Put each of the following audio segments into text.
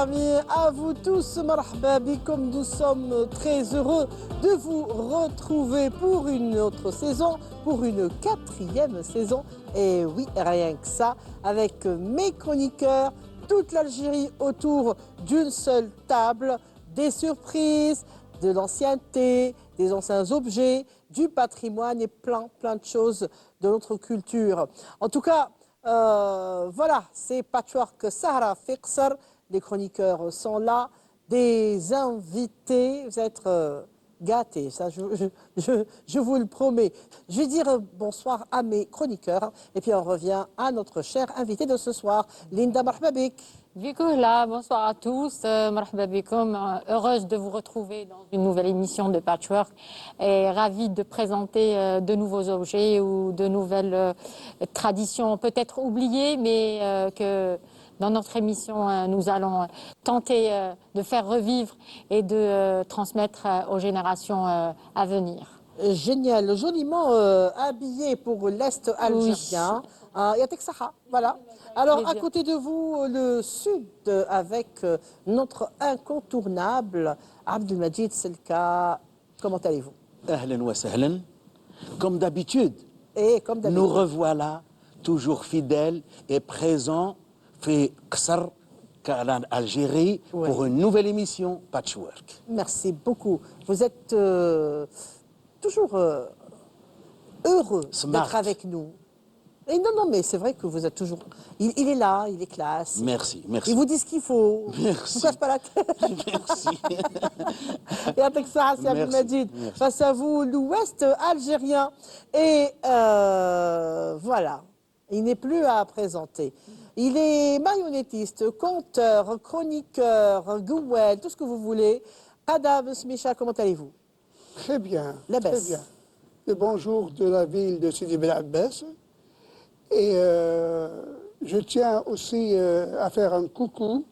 amis, à vous tous, marhaba bikoum, nous sommes très heureux de vous retrouver pour une autre saison, pour une 4e saison. Et oui, rien que ça, avec mes chroniqueurs, toute l'Algérie autour d'une seule table, des surprises, de l'ancienneté, des anciens objets, du patrimoine et plein de choses de notre culture. En tout cas, voilà, c'est Patchwork Sahara Fixer. Les chroniqueurs sont là, des invités. Vous êtes gâtés, ça, je vous le promets. Je vais dire bonsoir à mes chroniqueurs et puis on revient à notre chère invitée de ce soir, Linda Marhbabik. Bikoula, bonsoir à tous, marhaba bikoum, heureuse de vous retrouver dans une nouvelle émission de Patchwork et ravie de présenter de nouveaux objets ou de nouvelles traditions peut-être oubliées mais que dans notre émission nous allons tenter de faire revivre et de transmettre aux générations à venir. Génial, joliment habillé pour l'Est algérien. Yatek Saha, voilà. Alors, Plaisir. à côté de vous, le Sud, avec notre incontournable Abdelmajid Selka. Comment allez-vous? Ahlan wa sahlan. Comme d'habitude, Et comme d'habitude. nous revoilà toujours fidèles et présents fait Qsar, Algérie, Ouais. pour une nouvelle émission Patchwork. Merci beaucoup. Vous êtes toujours heureux Smart. d'être avec nous. Et non, mais c'est vrai que vous êtes toujours... Il est là, il est classe. Merci, merci. Il vous dit ce qu'il faut. Merci. Je vous casse pas la tête. Merci. Et avec ça, c'est Merci, Abdelmajid. merci. Face à vous, l'Ouest algérien. Et voilà, il n'est plus à présenter. Il est marionnettiste, conteur, chroniqueur, gouel, tout ce que vous voulez. Adam Smicha, comment allez-vous? Très bien, La très baisse. bien. Le bonjour de la ville de Sidi Bel Abbès. Et je tiens aussi à faire un coucou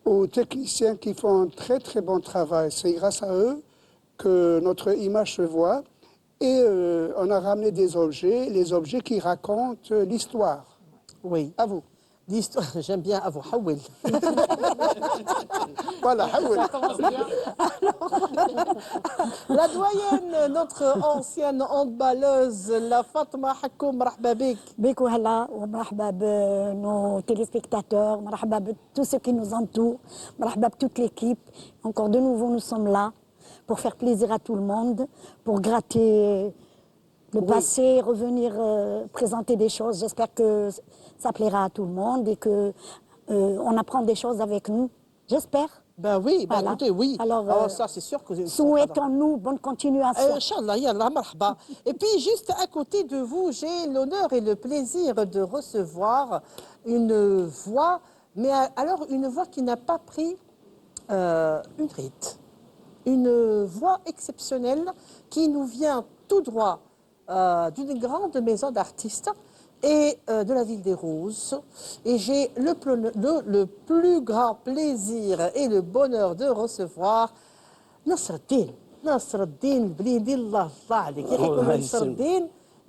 aux techniciens qui font un très bon travail. C'est grâce à eux que notre image se voit. Et on a ramené des objets, les objets qui racontent l'histoire. Oui. À vous. L'histoire, j'aime bien à vous, Hawil. Voilà, Haoul. La doyenne, notre ancienne handballeuse, la Fatma Hakoum, marhaba bik. بك وهلا ومرحبا بنو téléspectateurs, مرحبا tous ceux qui nous entourent, مرحبا toute l'équipe. Encore de nouveau, nous sommes là pour faire plaisir à tout le monde, pour gratter le passé, revenir présenter des choses. J'espère que ça plaira à tout le monde et que on apprend des choses avec nous. J'espère. Ben oui, ben Voilà. écoutez, oui. Alors, ça, c'est sûr que vous... Souhaitons-nous bonne continuation. Inch'Allah, yallah, marhaba. Et puis, juste à côté de vous, j'ai l'honneur et le plaisir de recevoir une voix, mais alors une voix qui n'a pas pris une rite. Une voix exceptionnelle qui nous vient tout droit d'une grande maison d'artistes et de la ville des Roses. Et j'ai le plus grand plaisir et le bonheur de recevoir Nasreddin. Nasreddin البليدي الله عليك يا اخي الله يكون نصر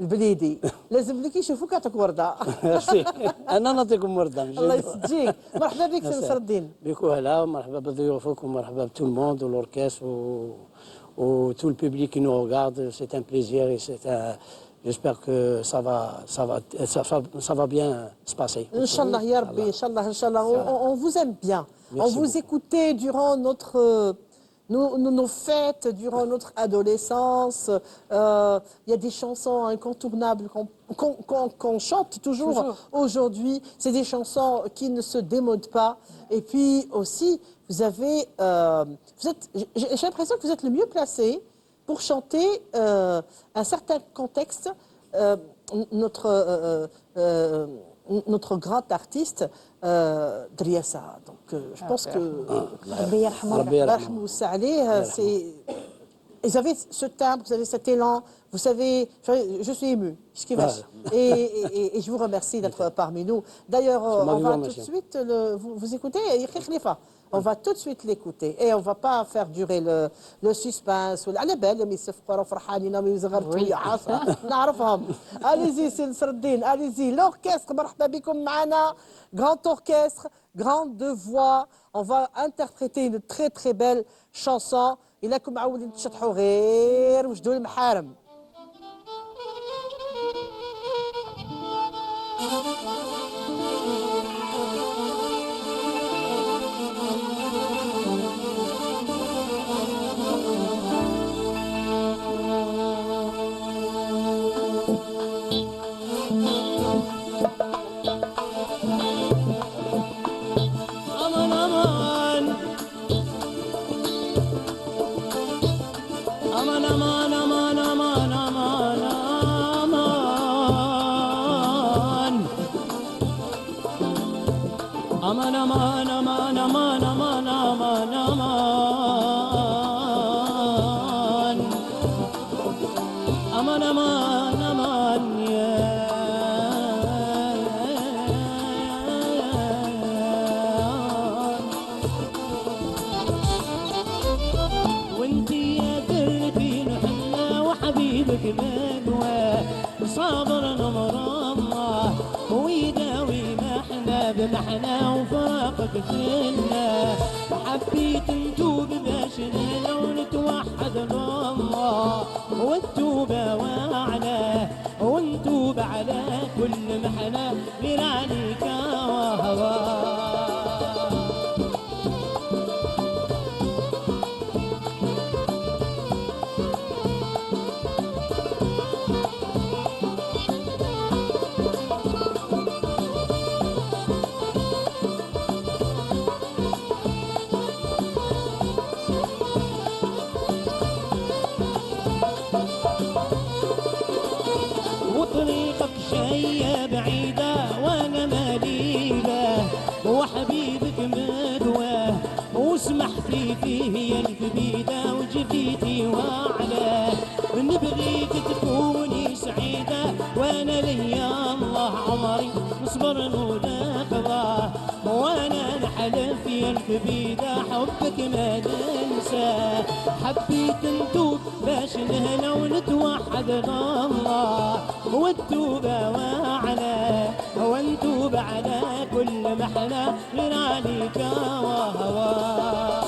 البليدي لازم لك يشوفوك عطاك ورده. ميرسي انا نعطيكم ورده الله يسجيك. مرحبا بك سي نصر الدين. بكم هلا مرحبا بضيوفك ومرحبا بتو الموند والوركاس و tout le public qui nous regarde. C'est un plaisir et j'espère que ça va bien se passer. Inch'Allah, ya Rabbi, Inch'Allah, Inch'Allah. On vous aime bien. Merci on vous beaucoup. écoutait durant nos fêtes, durant notre adolescence. Il y a des chansons incontournables qu'on chante toujours. Aujourd'hui. C'est des chansons qui ne se démodent pas. Et puis aussi, j'ai l'impression que vous êtes le mieux placé pour chanter un certain contexte. Notre grand artiste, Driassa. Donc, je pense que... ربي يرحمه. ربي يرحمه. Rahmou Saleh, vous avez ce timbre, vous avez cet élan, vous savez, je suis ému. Et je vous remercie d'être parmi nous. D'ailleurs, C'est moi on qui va vous tout de remercie. suite vous écouter Yakhi Khalifa. On va tout de suite l'écouter et on ne va pas faire durer le suspense. على بالهم يصفقوا راهو فرحانين ويزغرتوا ويعاصروا نعرفهم. Allez-y, c'est نصر الدين. Allez-y, l'orchestre. مرحبا بكم معنا. Grand orchestre, grande voix. On va interpréter une très très belle chanson. إلاكم معودين تشطحوا غير وجدوا المحارم. Aman aman aman aman aman aman aman aman aman aman ya وانتي يا دربي نحنا وحبيبك مدوى صابر نمر الله ويداوي بمحنا وفاقك فينا حبيت نتوب باش لو نتوحد الله والتوبة وعلاه ونتوب على كل محنا غير عليك وهواه وطريقك جاية بعيدة وانا ماليلة وحبيبك مدواه وسمحتي فيه يا الكبيدة وجبيتي وعلاه نبغيك تكوني سعيدة وانا ليا الله عمري نصبر ونقضاه وانا نحلف يا الكبيدة حبك ما ننساه حبيت نتوب باش نهنا ونتوحد الله والتوبة وعلاه ونتوب على كل محنا غير عليك وهواه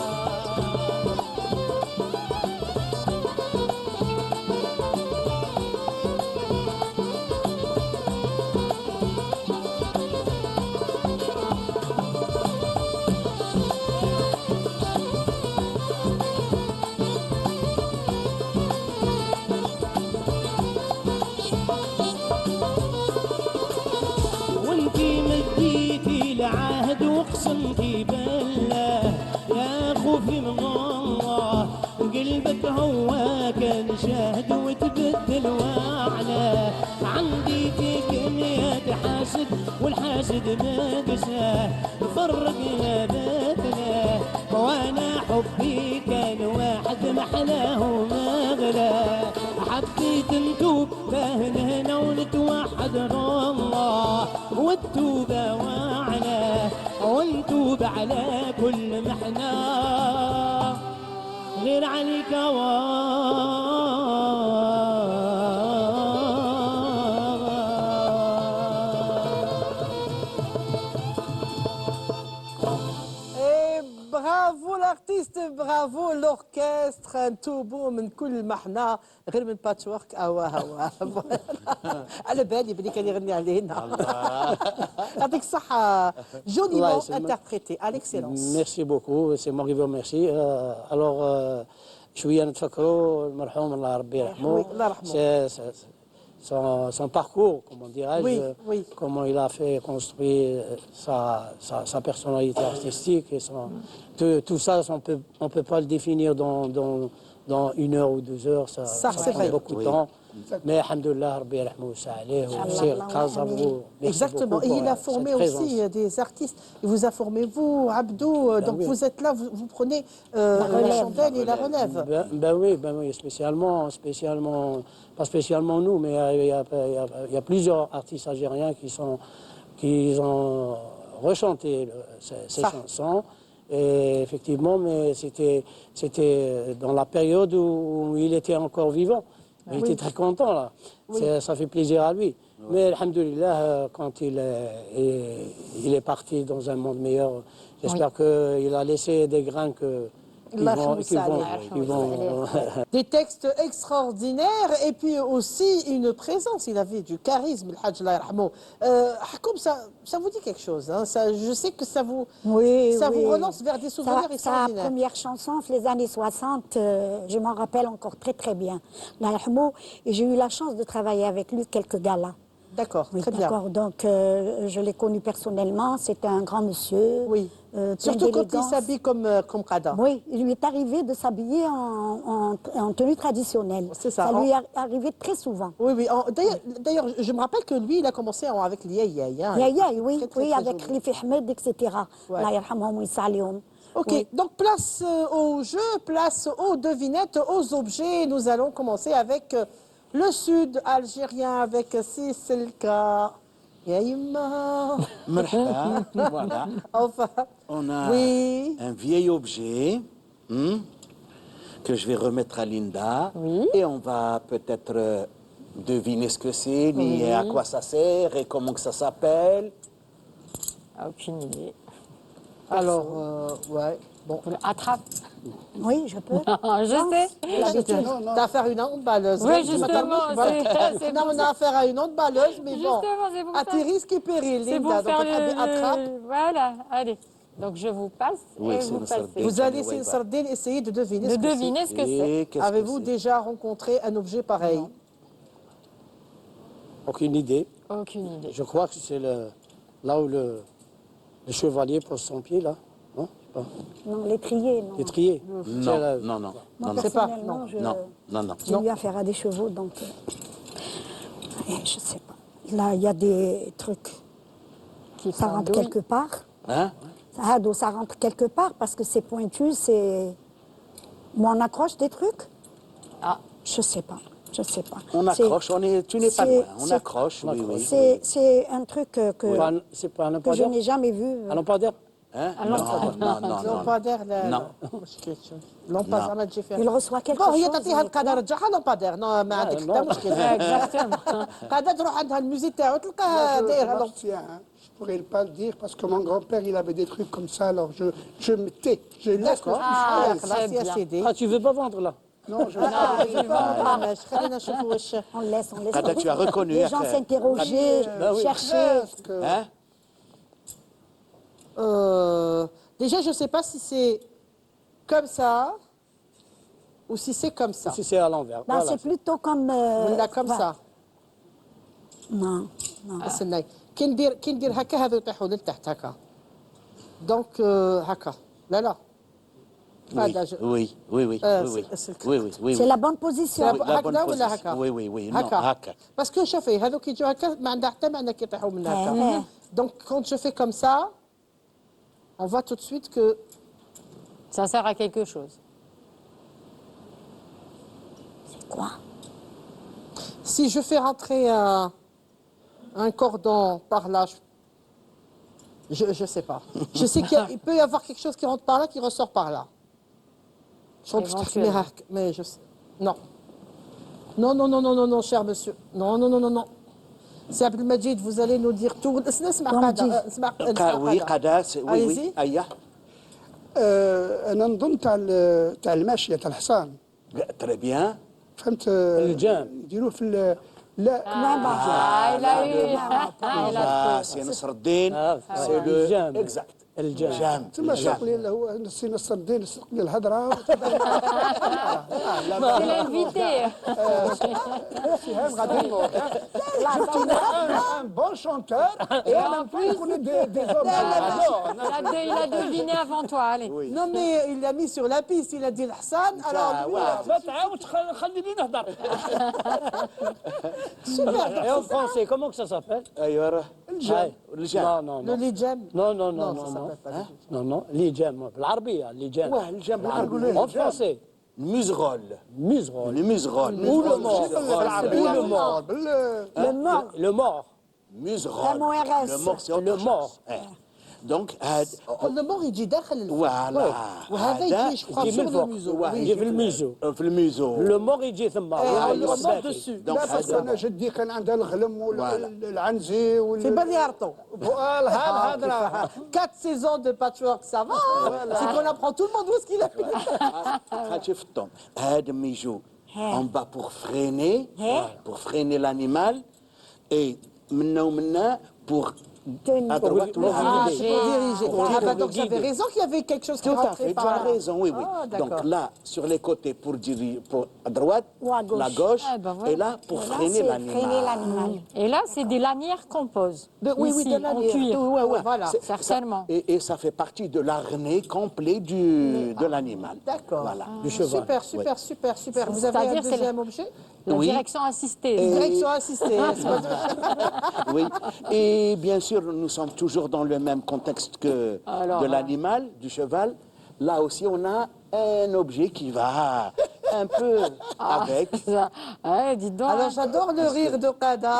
العهد واقسمتي بالله يا خوفي من الله قلبك هو كان شاهد وتبدل وعلاه عندي فيك مية حاسد والحاسد ما قساه فرقنا بيتنا وانا حبي كان واحد محلاه وما غلاه حبيت نتوب باهن هنا ونتوحد الله والتوبة وعلاه ونتوب على كل محنا غير عليك برافو l'artiste, برافو l'orchestre, نتوبوا من كل محنا غير من باتشورك هوا على بالي بلي كان يغني علينا يعطيك الصحة joliment interprété à l'excellence. Merci beaucoup, c'est moi qui vous remercie. Alors شوية نتفكروا المرحوم الله ربي يرحمه. Son parcours, comment dirais-je, comment il a fait construire sa personnalité artistique. Et tout ça, on ne peut pas le définir dans 1 heure ou 2 heures, ça prend beaucoup de temps. Mais alhamdoulilah, Rabbi yarhamou sa'aleh, exactement, et il a formé aussi des artistes. Il vous a formé, vous, Abdou, donc oui. Vous êtes là, vous prenez la chandelle et la relève. Ben oui, spécialement, pas spécialement nous, mais il y a plusieurs artistes algériens qui ont rechanté ces chansons. Et effectivement, mais c'était dans la période où il était encore vivant. Il était très content, là. Ça fait plaisir à lui. Mais, alhamdoulilah, quand il est parti dans un monde meilleur, j'espère qu'il a laissé des grains qui vont Des textes extraordinaires et puis aussi une présence. Il avait du charisme, le Hajj Allah yarhamou. Hakoum, ça vous dit quelque chose, hein? Je sais que ça vous relance vers des souvenirs Sa extraordinaires. première chanson, les années 60, je m'en rappelle encore très très bien. Allah yarhamou. Et j'ai eu la chance de travailler avec lui quelques galas. D'accord, Oui, très bien. d'accord. Donc, je l'ai connu personnellement. C'était un grand monsieur. Oui. plein Surtout quand il d'élégance. s'habille comme Qada. Oui, il lui est arrivé de s'habiller en tenue traditionnelle. C'est ça. Ça lui est arrivé très souvent. Oui, oui. D'ailleurs, je me rappelle que lui, il a commencé avec l'Iaïaï. Hein. Oui, Très, très, oui, très avec joli. Khalifa Ahmed, etc. Ouais. Allah yarhamhum wa yis'alihum. Ok, Oui. donc place au jeu, place aux devinettes, aux objets. Nous allons commencer avec le sud algérien, avec Siselka. Yaïma. Marhaba, voilà. Enfin, On a oui. un vieil objet que je vais remettre à Linda. Oui. Et on va peut-être deviner ce que c'est, ni à quoi ça sert et comment que ça s'appelle. Aucune idée. Alors, ouais, bon. Vous le attrape. Oui, je peux. Je sais. L'habitude. T'as affaire à une handballeuse. Oui, Tu justement, m'attends, c'est non, pour on a affaire à une handballeuse, mais bon. Justement, c'est pour À ça. tes risques et périls, C'est pour Linda. Donc, faire attrape. Voilà, allez. Donc je vous passe Oui, et c'est vous une passez. sardine. Vous allez, Ouais, Sardine, essayer de deviner De ce que c'est. deviner ce que c'est. Et qu'est-ce que Avez-vous c'est déjà rencontré un objet pareil? aucune idée. Aucune idée. Je crois que c'est là où le chevalier pose son pied, là. Non, je sais pas. Non, l'étrier, non. L'étrier. Non, C'est la- non, non, Moi, non, c'est pas- personnellement, non, non. j'ai eu affaire à des chevaux, donc... je sais pas. Là, il y a des trucs. Qui Ça rentre pendouille. quelque part. Hein? Ça rentre quelque part parce que c'est pointu, c'est... Mais on accroche des trucs? Ah, Je sais pas. Je sais pas. On C'est- accroche, tu n'es pas c'est- loin. On c'est- accroche, oui, oui. C'est un truc que C'est pas un je lampadaire. n'ai jamais vu. Un lampadaire. Hein? Non, non. lampadaire, Non. lampadaire, ما تجي فيها. Il reçoit quelque Bon, هي chose. تعطيها القادة رجعها lampadaire. Non, ما عندك حتى مشكل. exactement. قادة تروح عندها الميزي تاعو تلقاها دايرها Moi, je m'abstiens, hein. Je ne pourrais pas le dire parce que mon grand-père, il avait des trucs comme ça, alors je me tais. Je laisse que D'accord. Ah, خلاص très يا bien. سيدي. Ah, tu veux pas vendre, là? Non, je خلينا نشوفوا واش. On laisse. Kada, tu as reconnu, Les hein, gens que- s'interroger, Ben oui. chercher. Hein? Déjà, je ne sais pas si c'est comme ça ou si c'est comme ça. Si c'est à l'envers. Ben, Voilà. c'est plutôt comme... ولا comme voilà. ça. Non, non. استناي كي ندير هكا هذو يطيحوا للتحت هكا. دونك هكا. لا. Oui, هذا جو- oui, oui, oui, Euh, oui, c'est- oui, oui, oui, C'est oui. la bonne position. Oui, la bonne هكذا ولا position. هكا؟ Oui, oui, oui. Non, هكا. هكا. باسكو شوفي هذو كي يجوا هكا ما عندها حتى معنى كي يطيحوا من هكا. Donc quand je fais comme ça, on voit tout de suite que Ça sert à quelque chose. Quoi? si je fais rentrer un cordon par là, je sais pas. Je sais qu'il peut y avoir quelque chose qui rentre par là, qui ressort par là. Éventuellement. Mais je sais. Non. Non, cher monsieur. Non. C'est Abdelmajid, vous allez nous dire tout. اسمع قادة. Oui, Kada, oui, oui. Allez-y. Aïe. انا نظن تاع الماشيه تاع الحصان Très bien. فهمت الجام. يديروه في لا Ah, il a eu. Ah, il a Ah, c'est Nasreddin. Ah, C'est le le... jam. Exact. الجام. Jam. تما ساق لي هو نسينا السردين ساق لي الهضره C'est l'invité. فهم غادي نموت un bon chanteur et en plus on est des hommes Il a deviné avant toi, allez. Non, mais il l'a mis sur la piste. Il a dit le Hassan. Alors, lui, تعاود خليني نهضر. super. Et en français, comment que ça s'appelle? أيوة. الجام. الجام. Non, non, Le non. Lidjem. Non, non, Non, non, ça non, non. s'appelle pas du tout. Non, non, الجام بالعربية الجام. Ouais, الجام بالعربي. En français, Museroll. museroll. Le museroll. Ou le mort. بالعربية Ou le mort. Le mort. Le mort. Museroll. MORS. Le mort, c'est autre Le chose. mort. دونك هاد اورنمون يجي داخل الفم. فوالا وهذا يجي جو كخوا سور لو ميزو. يجي في الميزو. في الميزو لو مور يجي ثم اورنمون دوسو. دونك لا بس انا هذا جدي كان عنده الغلم والعنزي في بنيارتو. فوالا هذا 4 saisons de patchwork, ça va. C'est qu'on apprend tout le monde où est-ce qu'il a fait. خاطر في الطون هذا ميجو اون با بور فريني لانيمال اي منا ومنا بور Tenir. à droite ou à Ah, gauche. c'est pour diriger. Ah, bah, donc guider. j'avais raison qu'il y avait quelque chose qui Tout à rentrait fait, tu par as là. raison, oui, oui. Ah, d'accord. Donc là, sur les côtés, pour diriger, pour à droite, Ou à gauche. la gauche, Ah, ben voilà. et là, pour Là, freiner c'est l'animal. freiner l'animal. Et là, c'est des lanières qu'on pose. Oui, Ici, de la en cuir. Ouais, ouais, voilà. C'est- Certainement. Et ça fait partie de l'arnais complet de l'animal. D'accord. Voilà. Du cheval. Super, super, super, super. Vous avez un C'est-à-dire, c'est deuxième objet? La Oui. direction assistée. Direction assistée. c'est pas de- Oui. Et bien sûr, nous sommes toujours dans le même contexte que Alors, de l'animal, du cheval. Là aussi, on a un objet qui va un peu avec. Ça, ouais, dis donc. Alors j'adore le rire de Qada.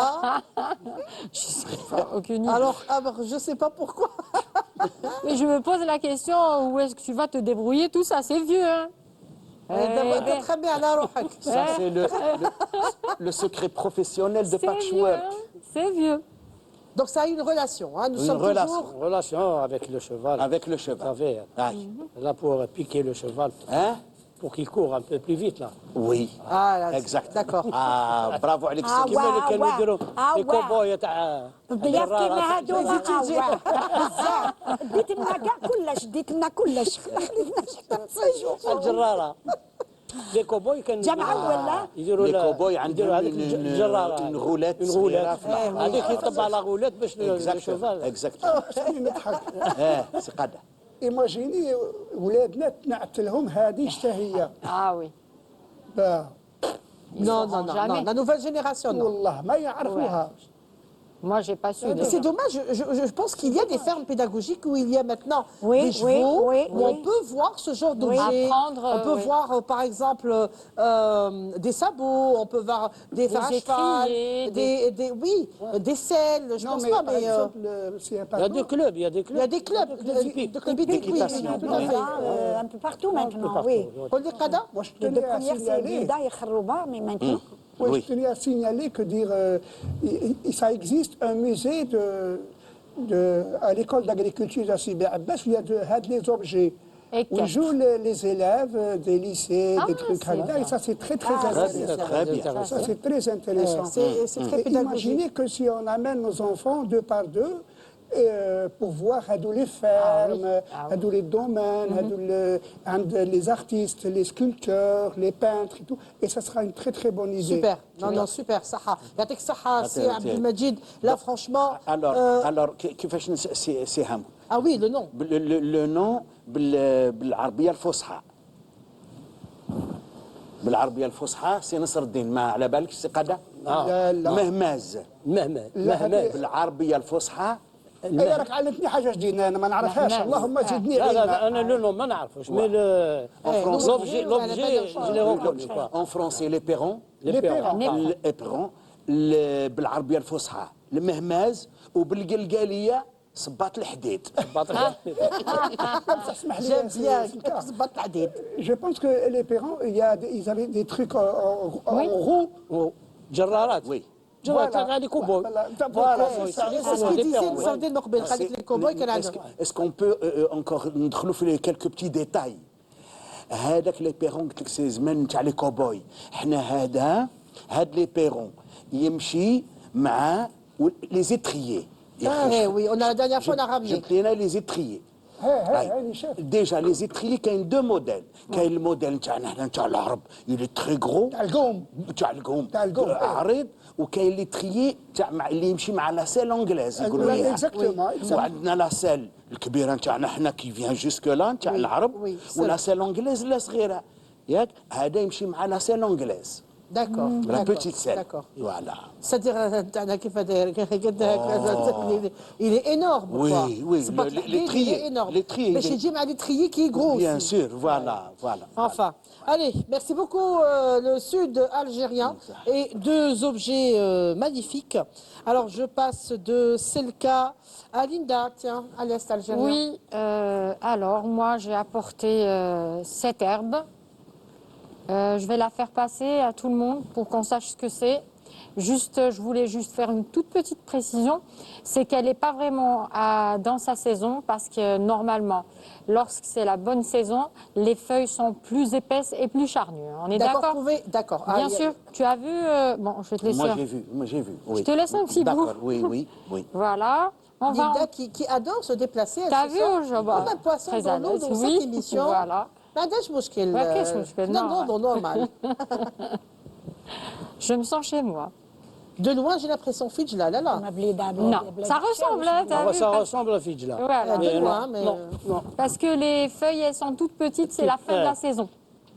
Aucune idée. Alors je sais pas pourquoi. Mais je me pose la question, où est-ce que tu vas te débrouiller? Tout ça, c'est vieux. Hein. دابا تخبي على روحك. Ça, c'est le secret professionnel de C'est vieux. patchwork. Hein. C'est vieux. Donc ça a une relation. Hein. Nous Une sommes relation. toujours. Relation avec le cheval. Avec le Vous cheval. savez, Aïe. là pour piquer le cheval, Hein? pour qu'il court un peu plus vite là. Oui. Ah là, Exact. d'accord. Ah, bravo عليك Ah, سيدي. كيما اللي كانوا واه. يديروا آه، لي واه. كوبوي تاع الضياف كيما هادوما تيجي. بزاف ديت لنا كاع كلش ديت لنا كلش ما خليتناش حتى نصيجوا الجراره. لي كوبوي كان جمعوا ولا؟ يديروا لي كوبوي عندهم يديروا هذيك une- الجراره une roulette une صغيرة roulette. في الأحمر. هذيك يطبع على غولات باش الشوفال اكزاكتومون خليني نضحك سي قاده ايماجيني ولادنا تنعت لهم هذه اشتهيه Ah oui. Non, non, non, jamais. non. La nouvelle génération, non. والله ما يعرفوها. Moi, j'ai pas su. Mais c'est dommage, je pense qu'il y a des fermes pédagogiques où il y a maintenant Oui, des chevaux, oui, où on oui. peut voir ce genre d'objet. Apprendre, On peut oui. voir, par exemple, des sabots, on peut voir des fers à cheval, étriers, oui, des selles, je Non, pense mais pas, par mais exemple, s'il y a Il y a des clubs, il y a des il y a clubs. des clubs de clubs hippiques, oui, d'équitation, tout à oui. fait. un peu partout maintenant, partout, oui. oui. On dit Qada moi je Les deux tenais à premières, c'est signaler, Bilda et Kharouba, mais maintenant. moi, Oui. je tenais à signaler que dire, ça existe un musée à l'école d'agriculture de Sidi Abbas où il y a les objets. Et Où quatre. jouent les élèves des lycées, des trucs c'est comme ça. Et ça, c'est très, très Ah, intéressant. Très bien. Ça, c'est très intéressant. C'est très Et pédagogique. imaginez que si on amène nos enfants deux par deux pour voir les fermes, les domaines, les artistes, les sculpteurs, les peintres et tout. Et ça sera une très très bonne idée. Super, non, non, super, Saha. Yatek Saha, c'est Abdelmajid. Là, franchement. alors كيفاش نسيهم Ah oui, le nom. le nom بالعربيه الفصحى بالعربيه الفصحى سي نصر الدين ما على بالك سي قاده لا لا مهماز مهما لا، مهما هذه- بالعربيه الفصحى إيه راك علمتني حاجه جديده انا ما نعرفهاش اللهم زدني لا لا علما. لا، انا لو نو ما نعرفوش مي لوبجي جو لي ريكوني با en français les perrons لي بيرون الابرون بالعربيه الفصحى المهماز وبالقلقاليه صباط الحديد اسمح لي J'aime bien. سلطان. تزبط الحديد. Je pense que les parents, ils avaient des trucs en roue. جرارات وي جرارات هذه كوبوي Voilà, C'est ce qu'il disait, vous savez, Norbel Khalid, les cowboys, qu'elle a Est-ce qu'on peut encore ندخلوا في quelques petits détails هذاك لي بيرون قلت لك سي زمان تاع لي كوبوي حنا هاد لي بيرون يمشي مع لي زيتريي Eh oui, on a la dernière fois, on a ramené. جبت لنا لي زيتريي هاي شاف ديجا لي زيتريي كاين دو موديل كاين الموديل تاعنا حنا تاع العرب يلي تري غرو تاع القوم تاع القوم تاع القوم، إيه. عريض وكاين لي تريي تاع اللي يمشي مع لا سيل انجليز يقولوا لا، ليها exactement. وعندنا لا سيل الكبيره تاعنا حنا كي فيان جوسك لا تاع العرب وي، ولا سيل انجليز لا صغيره ياك هذا يمشي مع لا سيل انجليز D'accord. La d'accord, petite selle. D'accord. Voilà. C'est-à-dire, il est énorme. Oui, quoi. oui, C'est pas les il triers, est énorme. les triers, Mais il est- chez Jim, il y a des triers qui est gros Bien aussi. sûr, voilà, voilà. Enfin, allez, merci beaucoup le sud algérien et deux objets magnifiques. Alors je passe de Selka à Linda, tiens, à l'est algérien. Oui, alors moi j'ai apporté cette herbe. Je vais la faire passer à tout le monde pour qu'on sache ce que c'est. Juste, je voulais juste faire une toute petite précision, c'est qu'elle n'est pas vraiment dans sa saison parce que normalement, lorsque c'est la bonne saison, les feuilles sont plus épaisses et plus charnues. On est d'accord? D'accord. Bien sûr. Tu as vu bon, je vais te laisser. Moi j'ai vu. Oui. Je te laisse un petit bout. D'accord, oui, oui, oui. Voilà. On va. Linda qui adore se déplacer. T'as vu comme un poisson très dans à l'eau l'aise, dans oui. cette émission. Voilà. ما عندهاش مشكل. ما كاينش مشكل، Non, normal. Je me sens chez moi. De loin, j'ai l'impression Fidj là. Non, ça ressemble, hein, t'as vu? Ça ressemble à Fidjla. Voilà. De loin, mais Non. Parce que les feuilles, elles sont toutes petites, c'est la fin de la saison.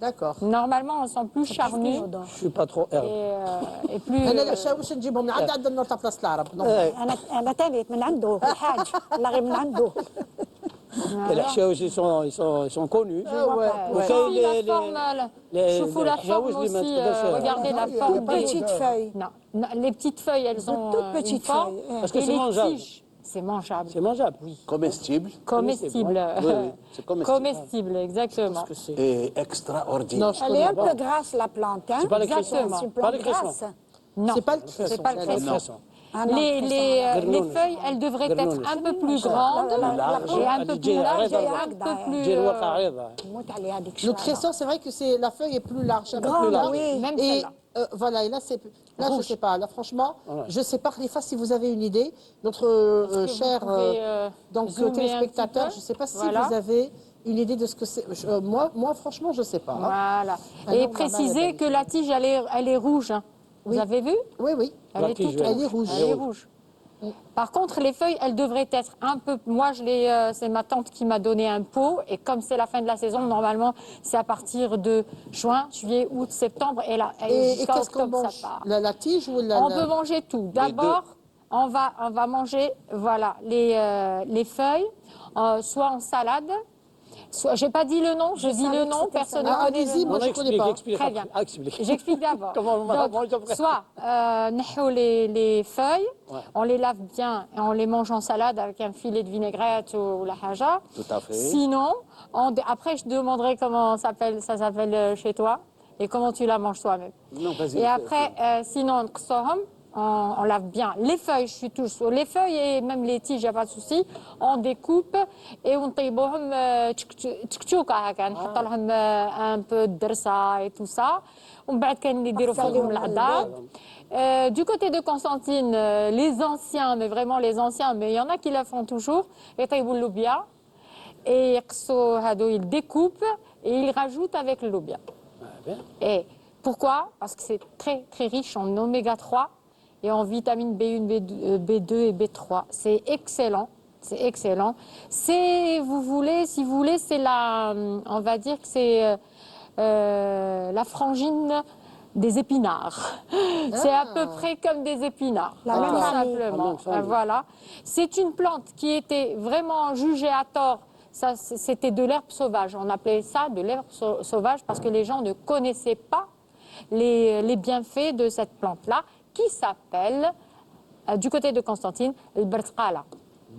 d'accord. Normalement, elles sont plus charnues Je suis pas trop herbe. et plus. انا العشاء واش نجيبهم عندنا النور تاع بلاصه العرب. انا تانيت من عنده الحاج الله غير من عنده. Les Hachia aussi ils sont connus. Choufou, la forme, choufou, la forme aussi. Regardez la forme des Petites feuilles. Non, les petites feuilles, elles ont toutes une petites forme. feuilles. Parce que Et c'est les mangeable. tiges, c'est mangeable. C'est mangeable. Oui. Comestible Comestible. Oui, oui, c'est comestible. Comestible, exactement. Que c'est. et extraordinaire. Elle est un peu grasse la plante. Hein? C'est pas les cressons. C'est une Pas plante les cressons. grasse. Non, C'est pas le c'est pas le cresson. cresson. Ah non, Les Grenouilles. feuilles, elles devraient être un peu plus grandes et un peu plus larges et un peu plus. دير الواقع عريضة. موت عليها هذيك Le الشوارع. cresson, c'est vrai que la feuille est plus large. un peu Grande, plus large. oui. Même Et celle-là. voilà, et là, je sais pas. Là, franchement, je sais pas, Khalifa, si vous avez une idée. Notre que vous cher pouvez, donc, zoomer un téléspectateur, petit je peu sais pas si Voilà. vous avez une idée de ce que c'est. Moi, franchement, je sais pas. hein. Voilà. Ah Et non, préciser maman, que la tige, elle est rouge. hein. Vous Oui. avez vu? Oui, oui. Elle La est tige, toute elle est rouge. Elle est rouge. Par contre, les feuilles, elles devraient être un peu. Moi, c'est ma tante qui m'a donné un pot. Et comme c'est la fin de la saison, normalement, c'est à partir de juin, juillet, août, septembre. Et là, Et jusqu'à qu'est-ce qu'on octobre, mange ça part. la tige ou On peut manger tout. D'abord, on va manger voilà, les feuilles, soit en salade. J'ai pas dit le nom, je dis le nom, personne ne Ah, connaît allez-y, le moi, nom. je connais pas. Explique. Très bien. Explique. J'explique d'abord. Comment on mange Donc, après. soit nahou les feuilles, Ouais. on les lave bien et on les mange en salade avec un filet de vinaigrette ou la haja. Tout à fait. Sinon, après je te demanderai comment ça s'appelle chez toi et comment tu la manges toi-même. Non, vas-y. Et après, sinon, on lave bien les feuilles, je suis toujours sur les feuilles et même les tiges, il n'y a pas de souci. On découpe et on طيبوهم تكتوكة هكا نحط لهم un peu de درسة et tout ça. ومن بعد كاين اللي يديروا فيهم العظام. Du côté de Constantine, les anciens, mais vraiment les anciens, mais il y en a qui la font toujours, يطيبوا اللوبيا et يقصوا هادو, ils découpent et ils rajoutent avec le loubia. Et pourquoi? Parce que c'est très très riche en oméga 3 et en vitamine B1, B2 et B3. C'est excellent. C'est excellent. Si vous voulez, c'est on va dire que c'est la frangine des épinards. C'est à peu près comme des épinards. La même tout famille. simplement. La même famille. Voilà. C'est une plante qui était vraiment jugée à tort. Ça, c'était de l'herbe sauvage. On appelait ça de l'herbe sauvage parce que les gens ne connaissaient pas les bienfaits de cette plante-là, qui s'appelle, du côté de Constantine, le bertqala.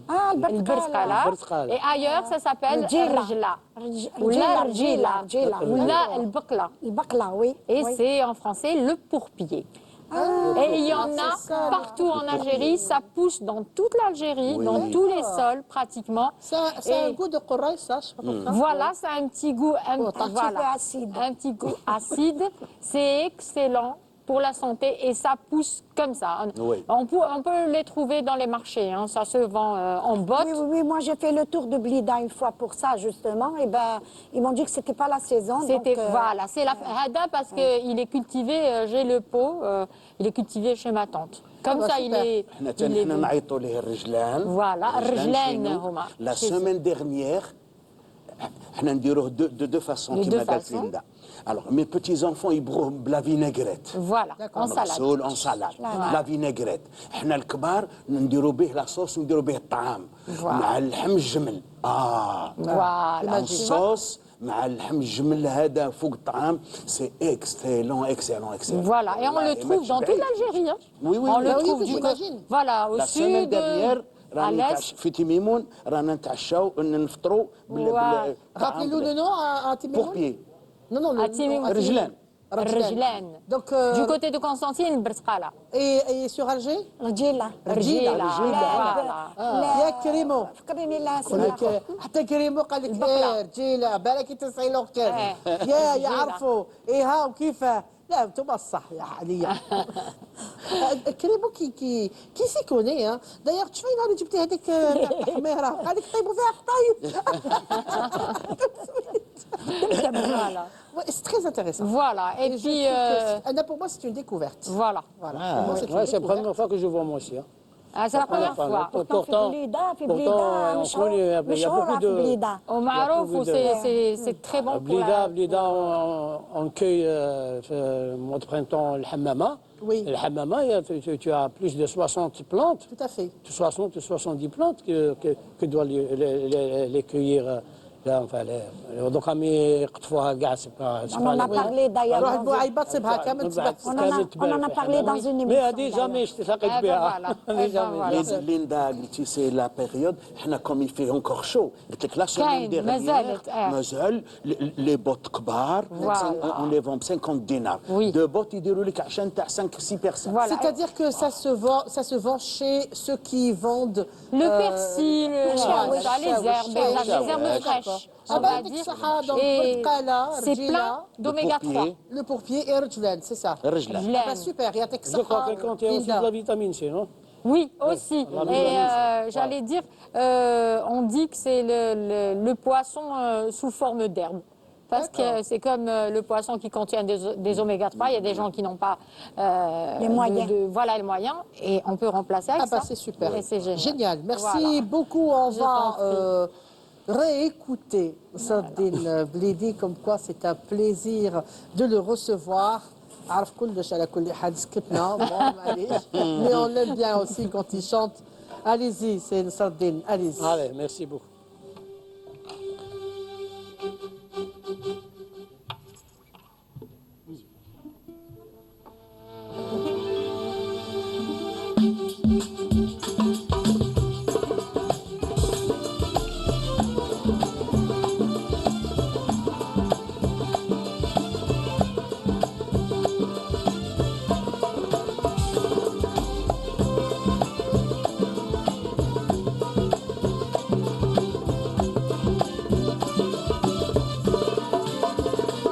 Ah, Le bertqala. bertqala. Et ailleurs, ça s'appelle Rjila. rjla. Ou Rjila, la rjila. rjila. Ou la el baqla. البقلة oui. Et oui. c'est en français le pourpier. Et il y en a partout en Algérie, ça pousse dans toute l'Algérie, Oui. dans tous les sols pratiquement. C'est un Et goût de corail, ça, je sais pas pourquoi. voilà, c'est un petit goût, peu acide. un petit goût acide. C'est excellent pour la santé et ça pousse comme ça. Oui. On peut les trouver dans les marchés, hein, ça se vend en botte. Oui, moi j'ai fait le tour de Blida une fois pour ça justement. Et ben ils m'ont dit que c'était pas la saison. C'était donc, voilà, c'est la hada parce qu'il est cultivé, j'ai le pot, il est cultivé chez ma tante. Comme bah, ça, super. حنا il est حنا نعيطوا ليه الرجلان. Voilà, الرجلان chez nous. هما. La Chez- semaine dernière, حنا نديروه de deux façons De كما deux قالت façons. ليندا. Alors, mes petits-enfants, ils broient de la vinaigrette. Voilà, en salade. مغسول en salade. لا فينيغريت. احنا الكبار نديروا به لاصوص ونديروا به الطعام. مع اللحم الجمل. Voilà. الصوص مع اللحم الجمل هذا فوق الطعام سي اكسلون اكسلون اكسلون. Voilà, et on le trouve dans toute l'Algérie. Hein. Oui, oui, on oui. le Ah oui, trouve oui, du j'imagine. Voilà, au La semaine sud, dernière, à l'est. في تيميمون رانا نتعشاو نفطروا Rappelez-nous le nom à Timimoun. بوربيي Non, non, le À Timimoun. رجلان. Rejlan. Donc, Du côté de Constantine, Berskala. et sur Alger رجيلة Rejila. لا. Voilà. يا كريمو فكرني لا سمع. حتى كريمو قال لك البقرة. رجيله بالك تسعي له كيف يا يعرفوا ايه ها وكيف لا انتم الصح يا حاليا كريمو كي سي كوني دايوغ تشوفي نهار اللي جبتي هذيك الحميره قال لك طيبوا فيها قطايف Voilà. C'est très intéressant. Voilà. Et Et je puis, trouve que pour moi, c'est une découverte. voilà. Voilà. Ah, Pour moi, c'est une ouais, c'est la découverte. première fois que je vois moi aussi. Hein. Ah, c'est la première fois. Pourtant, في بليده on connaît, il y a مشهورة beaucoup في de... بليده. Au Maroc, beaucoup de- c'est très bon pour Blida, on cueille au mois de printemps le hammama. Oui. Le hammama, tu as plus de 60 plantes, Tout à fait. 60 ou 70 plantes que doit les cueillir. Là, enfin, donc, On en a parlé d'ailleurs. روح بوعيبه تصيبها كامل تصبح On en a parlé dans une Mais émission. هذه jamais اشتفقت Eh ben بها. voilà. هذه Eh ben jamais. voilà. ليندا قلتي سي لا بيريود حنا كوم يفي اونكور شو قلت لك لا سومين كاين، مازالت، مازال لي بوت كبار Voilà. اون لي فون ب 50 دينار Oui. دو بوت يديروا لك عشان تاع 5 6 بيرسون Voilà. C'est-à-dire que ça se vend chez ceux qui vendent Le persil, les herbes fraîches. On va dire. Et c'est plein d'oméga 3. Le pourpier et Rejlan, c'est ça. رجله Je l'aime. Ah bah super, il y a Je crois que quand il y a aussi de la vitamine C, non? Oui, aussi. Et j'allais dire, on dit que c'est le poisson sous forme d'herbe. Parce que c'est comme le poisson qui contient des oméga 3. Il y a des gens qui n'ont pas Les moyens. voilà les moyens. Et on peut remplacer avec Ah bah ça. c'est super. Et c'est génial. Génial. Merci Voilà. beaucoup. On Je va t'en prie. réécouter Sardine Bledi, comme quoi c'est un plaisir de le recevoir. عارف كلش على كل حال سكتنا mais on l'aime bien aussi quand il chante. Allez-y, c'est Sardine, allez-y. Allez, merci beaucoup.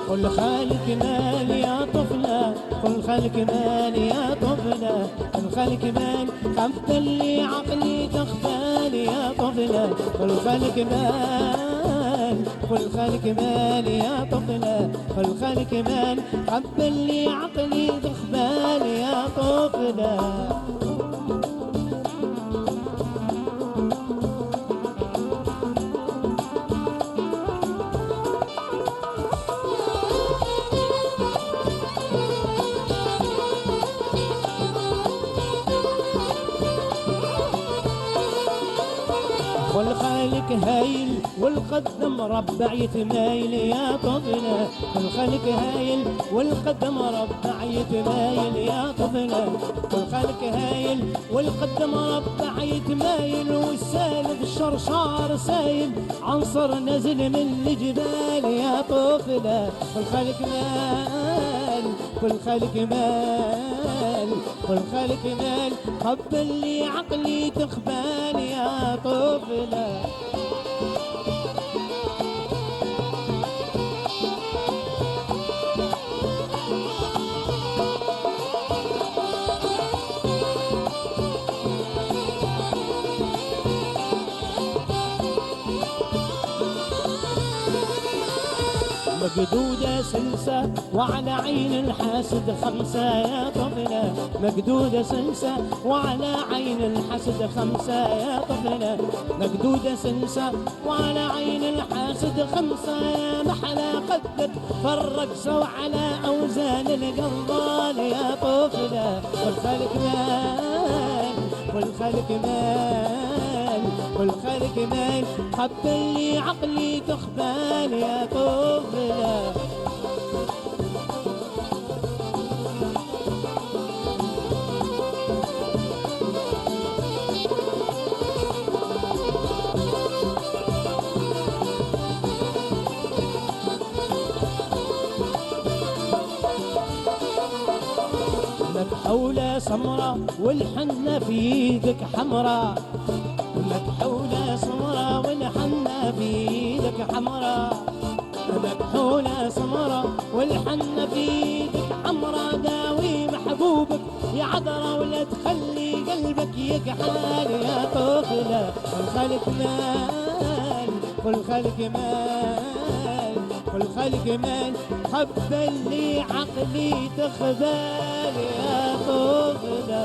قل خالك مال يا طفلة قل خالك مال يا طفلة قل خالك مال قبل لي عقلي تخفال يا طفلة قل خالك مال قل خالك مال يا طفلة قل خالك مال قبل لي عقلي تخفال يا طفلة والخالق هايل والقد مربع يتمايل يا طفلة والخالق هايل والقد مربع يتمايل يا طفلة والخالق هايل والقد مربع يتمايل والسالب الشرشار سايل عنصر نزل من الجبال يا طفلة والخالق مال والخالق مال والخالق مال قبل لي عقلي تخبال يا طفلة مقدودة سلسة وعلى عين الحاسد خمسة يا طفلة، مقدودة سلسة وعلى عين الحاسد خمسة يا طفلة، مقدودة سلسة وعلى عين الحاسد خمسة يا محلى قدك فالرقصة وعلى أوزان القلبان يا طفلة، والخلق مال والخلق مال والخلق مال حب اللي عقلي تخبال يا طفلة. مكحولة سمرة والحنة في ايدك حمرة، مكحولة سمرة والحنة في ايدك حمرة، مكحولة سمرة والحنة في ايدك حمرة، داوي محبوبك يا عذرة ولا تخلي قلبك يكحل يا طفلة، والخلق مال والخلق مال والخلق مال حب اللي عقلي تخبال يا طفلة.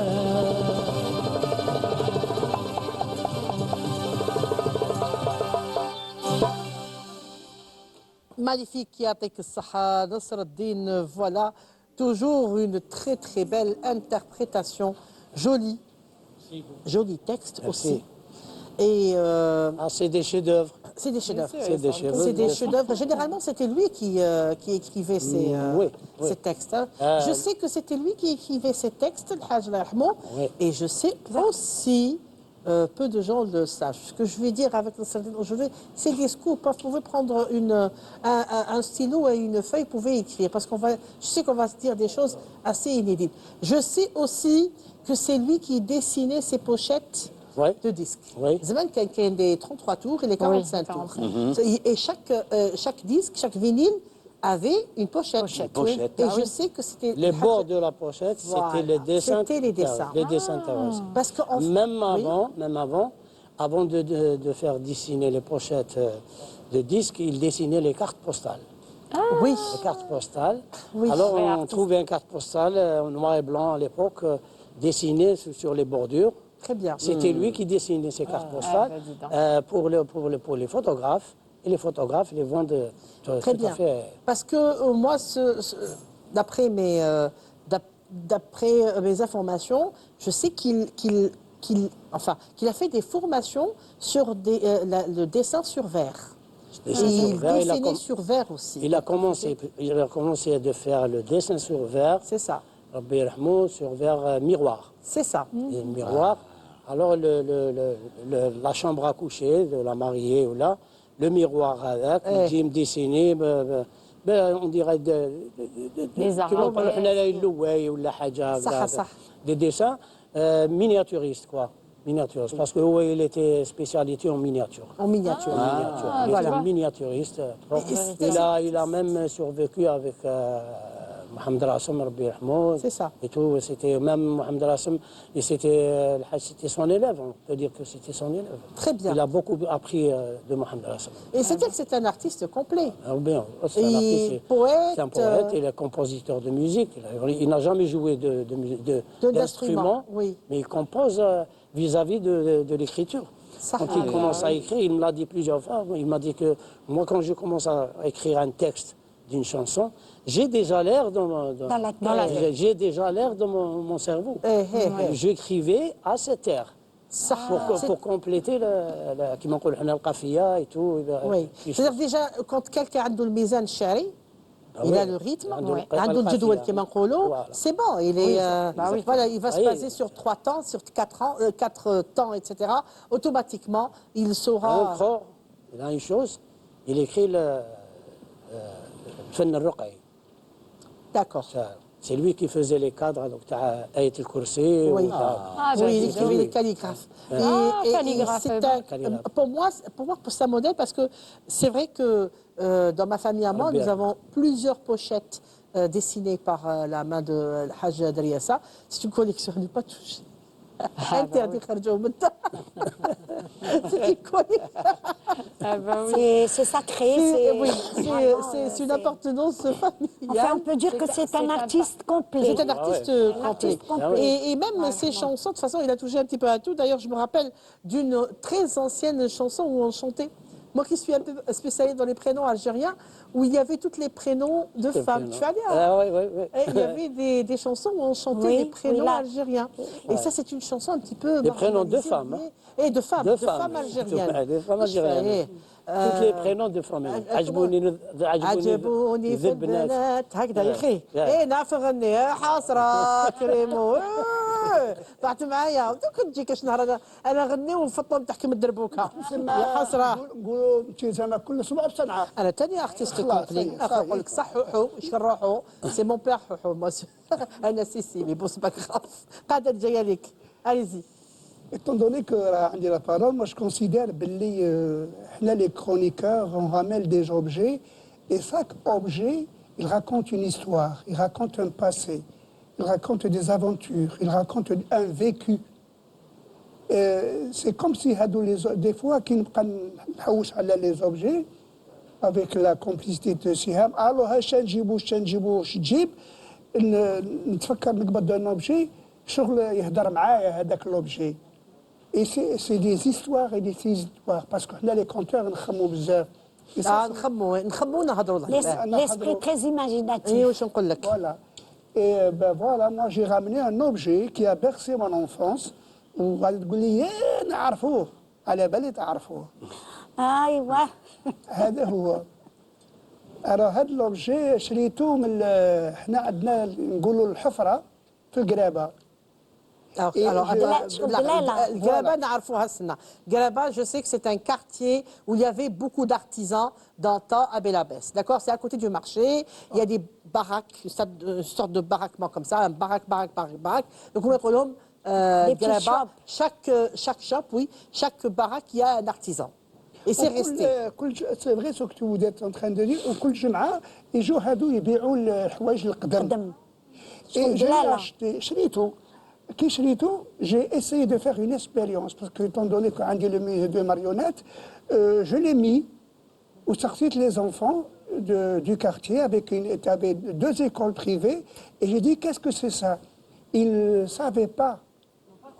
Magnifique, يعطيك الصحة نصر الدين. Voilà, toujours une très très belle interprétation, jolie, joli texte aussi. Et C'est des chefs-d'œuvre. c'est des chefs-d'œuvre. C'est des chefs-d'œuvre. C'est des chefs-d'œuvre. Généralement, c'était lui qui écrivait ces textes. Hein. Je sais que c'était lui qui écrivait ces textes, le Hajj Allah yarhamou, et je sais aussi, peu de gens le savent. Ce que je vais dire avec le Saladin aujourd'hui, c'est des scoops. Vous pouvez prendre un stylo et une feuille, vous pouvez écrire, parce je sais qu'on va se dire des choses assez inédites. Je sais aussi que c'est lui qui dessinait ses pochettes de disques. Zaman qu'il y a des 33 tours et les 45 tours. Et chaque disque, chaque vinyle avait une pochette. Et je sais que c'était... Les bords de la pochette, c'était les dessins. C'était les dessins. Les dessins terrestres. Parce que même avant de faire dessiner les pochettes de disques, il dessinait les cartes postales. Oui. Les cartes postales. Oui. Alors on trouvait une carte postale en noir et blanc à l'époque, dessinée sur les bordures. Très bien. C'était lui qui dessinait ces cartes postales pour les photographes. Et les photographes les vendent très bien. Parce que moi, d'après mes informations, je sais qu'il a fait des formations sur le dessin sur verre. Et il dessinait sur verre aussi. Il a commencé de faire le dessin sur verre. C'est ça. Sur verre miroir. C'est ça. Et miroir. Alors la chambre à coucher de la mariée ou là, le miroir avec, le gym dessiné, on dirait des dessins miniaturistes quoi. Miniaturiste, parce qu'il était spécialité en miniature. En miniature. Voilà. Miniaturiste. Il a même survécu avec Mohamed Rassam, Rabbi Rahmoud. C'est ça. Et tout, c'était même Mohamed Rassam, et c'était son élève, on peut dire que c'était son élève. Très bien. Il a beaucoup appris de Mohamed Rassam. Et c'est-à-dire que c'est un artiste complet. Bien, c'est un artiste. C'est un poète, il est compositeur de musique. Il n'a jamais joué d'instrument, oui. mais il compose vis-à-vis de l'écriture. Quand il commence à écrire, il me l'a dit plusieurs fois, il m'a dit que moi, quand je commence à écrire un texte d'une chanson, j'ai déjà l'air dans j'ai déjà l'air dans mon cerveau. J'écrivais à cette air. Pour compléter كما نقول حنا القافيه et tout. Oui. C'est-à-dire déjà quand quelqu'un a le mizan shari, il a le rythme, عنده الجدول كما نقولوا, c'est bon, il est voilà, il va se baser sur 3 temps, sur 4 temps, etc. Automatiquement, il saura. Il a une chose, il écrit le فن الرقعي. D'accord. C'est lui qui faisait les cadres, donc Ayat al-Kursi. Oui, il écrivait les calligraphes. Pour moi, c'est un modèle parce que c'est vrai que dans ma famille à moi, nous avons plusieurs pochettes dessinées par la main de Hajj Adriassa. C'est une collection, ne pas toucher. interdit يخرجوه من الدار. C'est iconique. Ah bah oui. C'est sacré. Oui, vraiment, c'est une appartenance familiale. Enfin, on peut dire que c'est un artiste complet. C'est un artiste complet. artiste complet. Et même ses chansons, de toute façon, il a touché un petit peu à tout. D'ailleurs, je me rappelle d'une très ancienne chanson où on chantait, moi qui suis un peu spécialisée dans les prénoms algériens, où il y avait tous les prénoms de femmes. Tu vas dire, Ah oui, oui, oui. il y avait des chansons où on chantait Oui, des prénoms oui, là. algériens. Et ça, c'est une chanson un petit peu... Des prénoms de marginalisée, femmes, hein. Et de femmes, De de femmes. femmes algériennes. Des femmes algériennes. Tous les prénoms de femmes. عجبوني في البنات هكذا يا اخي ايه نعرف نغني حسره كريمو طلعت معايا كنت تجيك اش نهار انا نغني ونفطم تحكم الدربوكه يا حسره نقولوا انت زعما كل اسبوع بصنعاء. انا تاني ارتيست خلاص، كومبلي صحيح. نقول لك صح حوحو يشرحوا سي مون بير حوحو انا سيسي مي بوس باك خاف قاعده جايه لك اليزي. Étant donné que عندي la parole, moi je considère باللي احنا les chroniqueurs, on ramène des objets et chaque objet, il raconte une histoire, il raconte un passé, il raconte des aventures, il raconte un vécu. C'est comme si des fois كي نبقى نحوس على les objets avec la complicité de سهام الو هاش نجيبو واش تجيب نتفكر نقبض un objet شغل يهدر معايا هذاك l'objet. Et c'est des histoires et des histoires parce que là les conteurs نخمو بزاف. Et ça, نخمو نهضروا L'esprit très imaginatif. اي واش نقول لك. voilà. Et ben voilà, moi j'ai ramené un objet qui a bercé mon enfance. وغادي تقول لي نعرفوه على بالي تعرفوه. ايوه. هذا هو. هذا لوبجي شريته من حنا عندنا نقولوا الحفره في القرابه. Graba, je sais que c'est un quartier où il y avait beaucoup d'artisans d'antan à Belabès. D'accord, c'est à côté du marché. Il y a des baraques, une sorte de baraquement comme ça, un baraque. Donc on appelle Des petits Graba. shops. Chaque shop, oui, chaque baraque, il y a un artisan. Et c'est resté. C'est vrai ce que tu vous êtes en train de dire. وكل جمعه يجوا هادو يبيعوا الحوايج القدم. قدم. Et j'ai acheté شريته. Qui شريته, j'ai essayé de faire une expérience parce que étant donné qu'on a le musée de marionnettes, je l'ai mis où sortent les enfants du quartier avec deux écoles privées et j'ai dit qu'est-ce que c'est ça? Ils ne savaient pas.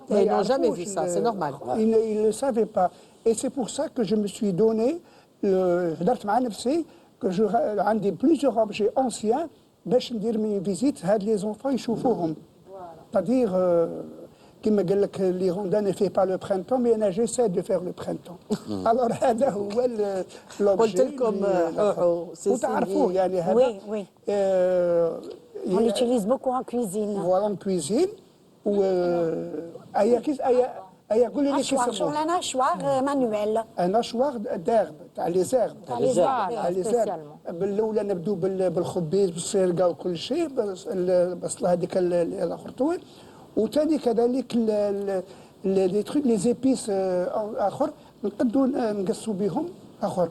Mais ils n'ont jamais vu ça, c'est normal. Ils ne le savaient pas. Et c'est pour ça que je me suis donné, que je عندي plusieurs objets anciens باش ندير من visite هاد les enfants يشوفوهم. C'est-à-dire, كما قال لك l'Irondin ne fait pas le printemps, mais أنا j'essaie de faire le printemps. Alors هذا هو l'objet. قلت لكم وتعرفوه يعني هذا. Oui, oui. On l'utilise beaucoup en cuisine. Voilà en cuisine. قولي لي كيف Hachoir, يسموه. un hachoir manuel. Un hachoir d'herbe, تاع les herbes. تاع les herbes. تاع les herbes. بالاولى نبدو بالخبيز بالسرقه وكل شيء البصله هذيك الاخر وثاني كذلك لي تروك لي زيبيس اخر نقدروا نقصوا بهم اخر.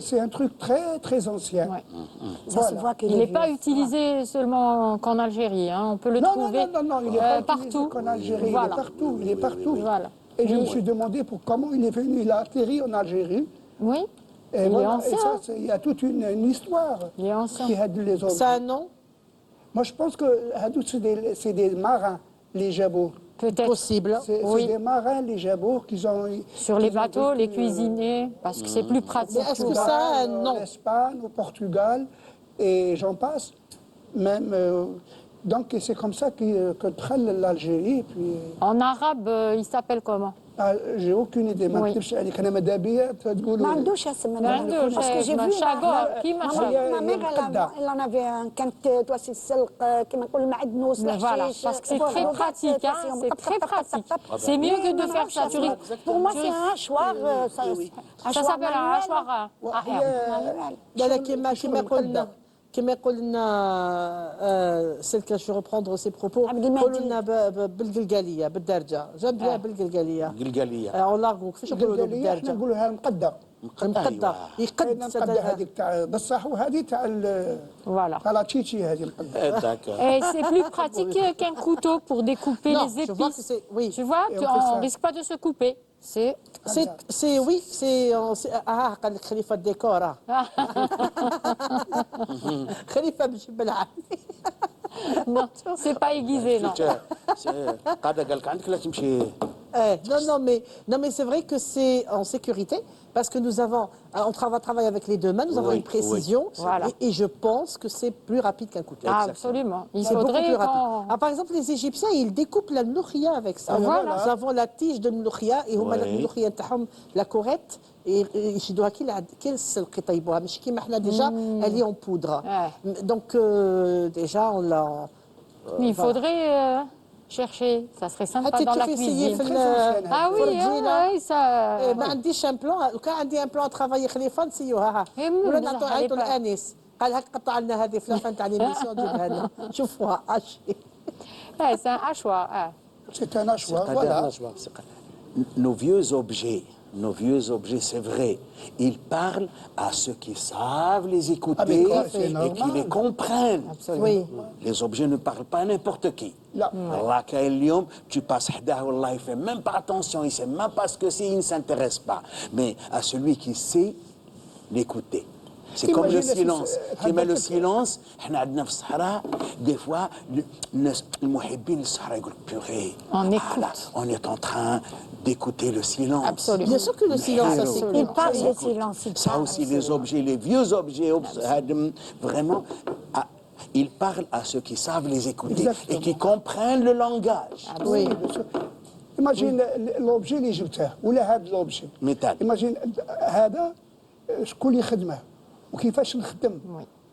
C'est un truc très ancien. Ouais. Ça se voit qu'il Il n'est pas utilisé seulement qu'en Algérie, hein. On peut le trouver non, il est pas partout. qu'en Algérie, Voilà. il est partout. Voilà. Et je me suis demandé pour comment il est venu, il a atterri en Algérie. Oui, Et il voilà, est ancien. et ça, il y a toute une histoire Il est ancien. qui a les hommes. Ça a un nom? Moi, je pense que c'est des marins, les jabours. Peut-être. Possible. C'est des marins, les jabours, qu'ils ont... Sur les bateaux, les cuisiniers, parce que c'est plus pratique. Mais est-ce que ça a un nom? En Espagne, au Portugal, et j'en passe. Même, donc, c'est comme ça que traîne l'Algérie. Puis, En arabe, il s'appelle comment? j'ai aucune idée. ما Oui. نكتبش عليك أنا ماذا بيا تقولوا ما عندوش اسم. ما عندوش. Parce que j'ai vu شاغور كيما شاغور. ma mère elle en avait un كانت تواسي السلق كما نقولوا معدنوس Voilà, الحشيش. parce que c'est très pratique, hein, c'est très pratique. C'est mieux que de faire ça. Pour moi c'est un hachoir. Ça s'appelle un hachoir à herbe. لا كما يقول لنا سلكة je vais reprendre ses propos عبد المجيد. يقولوا لنا بالقلقالية بالدارجة جاب بها بالقلقالية قلقاليه اون لاغو كيفاش نقولوا له قلقالية احنا بالدارجة نقولوا لها المقدة. المقدة يقد المقدة هذيك تاع بصح وهذه تاع Voilà. تاع لا تشيتشي هذه المقدة. D'accord. Et c'est plus pratique qu'un couteau pour découper Non, les je vois que épices. c'est- oui. Tu vois Et on fait qu'on ça. risque pas de se couper. oui, قال لك خليفة الديكور خليفة بجيب العافية. Non, c'est pas aiguisé, non. قاعدة قال لك عندك لا تمشي. Non, mais c'est vrai que c'est en sécurité parce que nous avons, va travailler avec les deux mains, nous avons Oui, une précision oui. Voilà. et je pense que c'est plus rapide qu'un couteau. Ah, absolument. Il C'est beaucoup faudrait plus rapide. qu'on... Ah, par exemple, les Égyptiens, ils découpent la mloukhia avec ça. Voilà. Nous avons la tige de mloukhia et هما Oui. الملوخية نتاعهم la corette et يشدوها كي السلق يطيبوها مش كيما احنا déjà elle est en poudre. Ouais. Donc déjà on l'a. Il faudrait chercher. Ça serait sympa حتى dans la تشوفي سي cuisine. في Ah oui, فرجينا. oui, ça... ما عنديش ان بلان لو كان عندي ان بلان ترافاي خليفه نسيوها ها إيه، ولا بصح نعطوا على عيطوا بالك. الانيس قال هاك قطع لنا هذه في لافان تاع ليميسيون جيبها لنا شوفوها اشي. Ouais, c'est un hachoir. C'est un hachoir, قاعدة voilà. نشوى. Nos vieux objets, c'est vrai, ils parlent à ceux qui savent les écouter mais quoi, c'est et qui normal. les comprennent. Oui. Les objets ne parlent pas à n'importe qui. لا. Allah كاين tu passes حداه والله il fait même pas attention, il sait même pas ce que c'est, il ne s'intéresse pas. Mais à celui qui sait l'écouter. C'est comme le T'imagines silence. si- كيما le silence, احنا عندنا في الصحراء des fois الناس المحبين للصحراء يقول purée. On là, écoute. on est en train d'écouter le silence. Absolument. Bien sûr que le silence ça c'est Il parle de silence. il Ça parle. aussi, les objets, les vieux objets, vraiment, ils parlent à ceux qui savent les écouter Exactement. et qui comprennent le langage. oui. ايماجين لوبجي اللي جبته ولا هذا لوبجي مثال. ايماجين هذا شكون اللي خدمه وكيفاش نخدم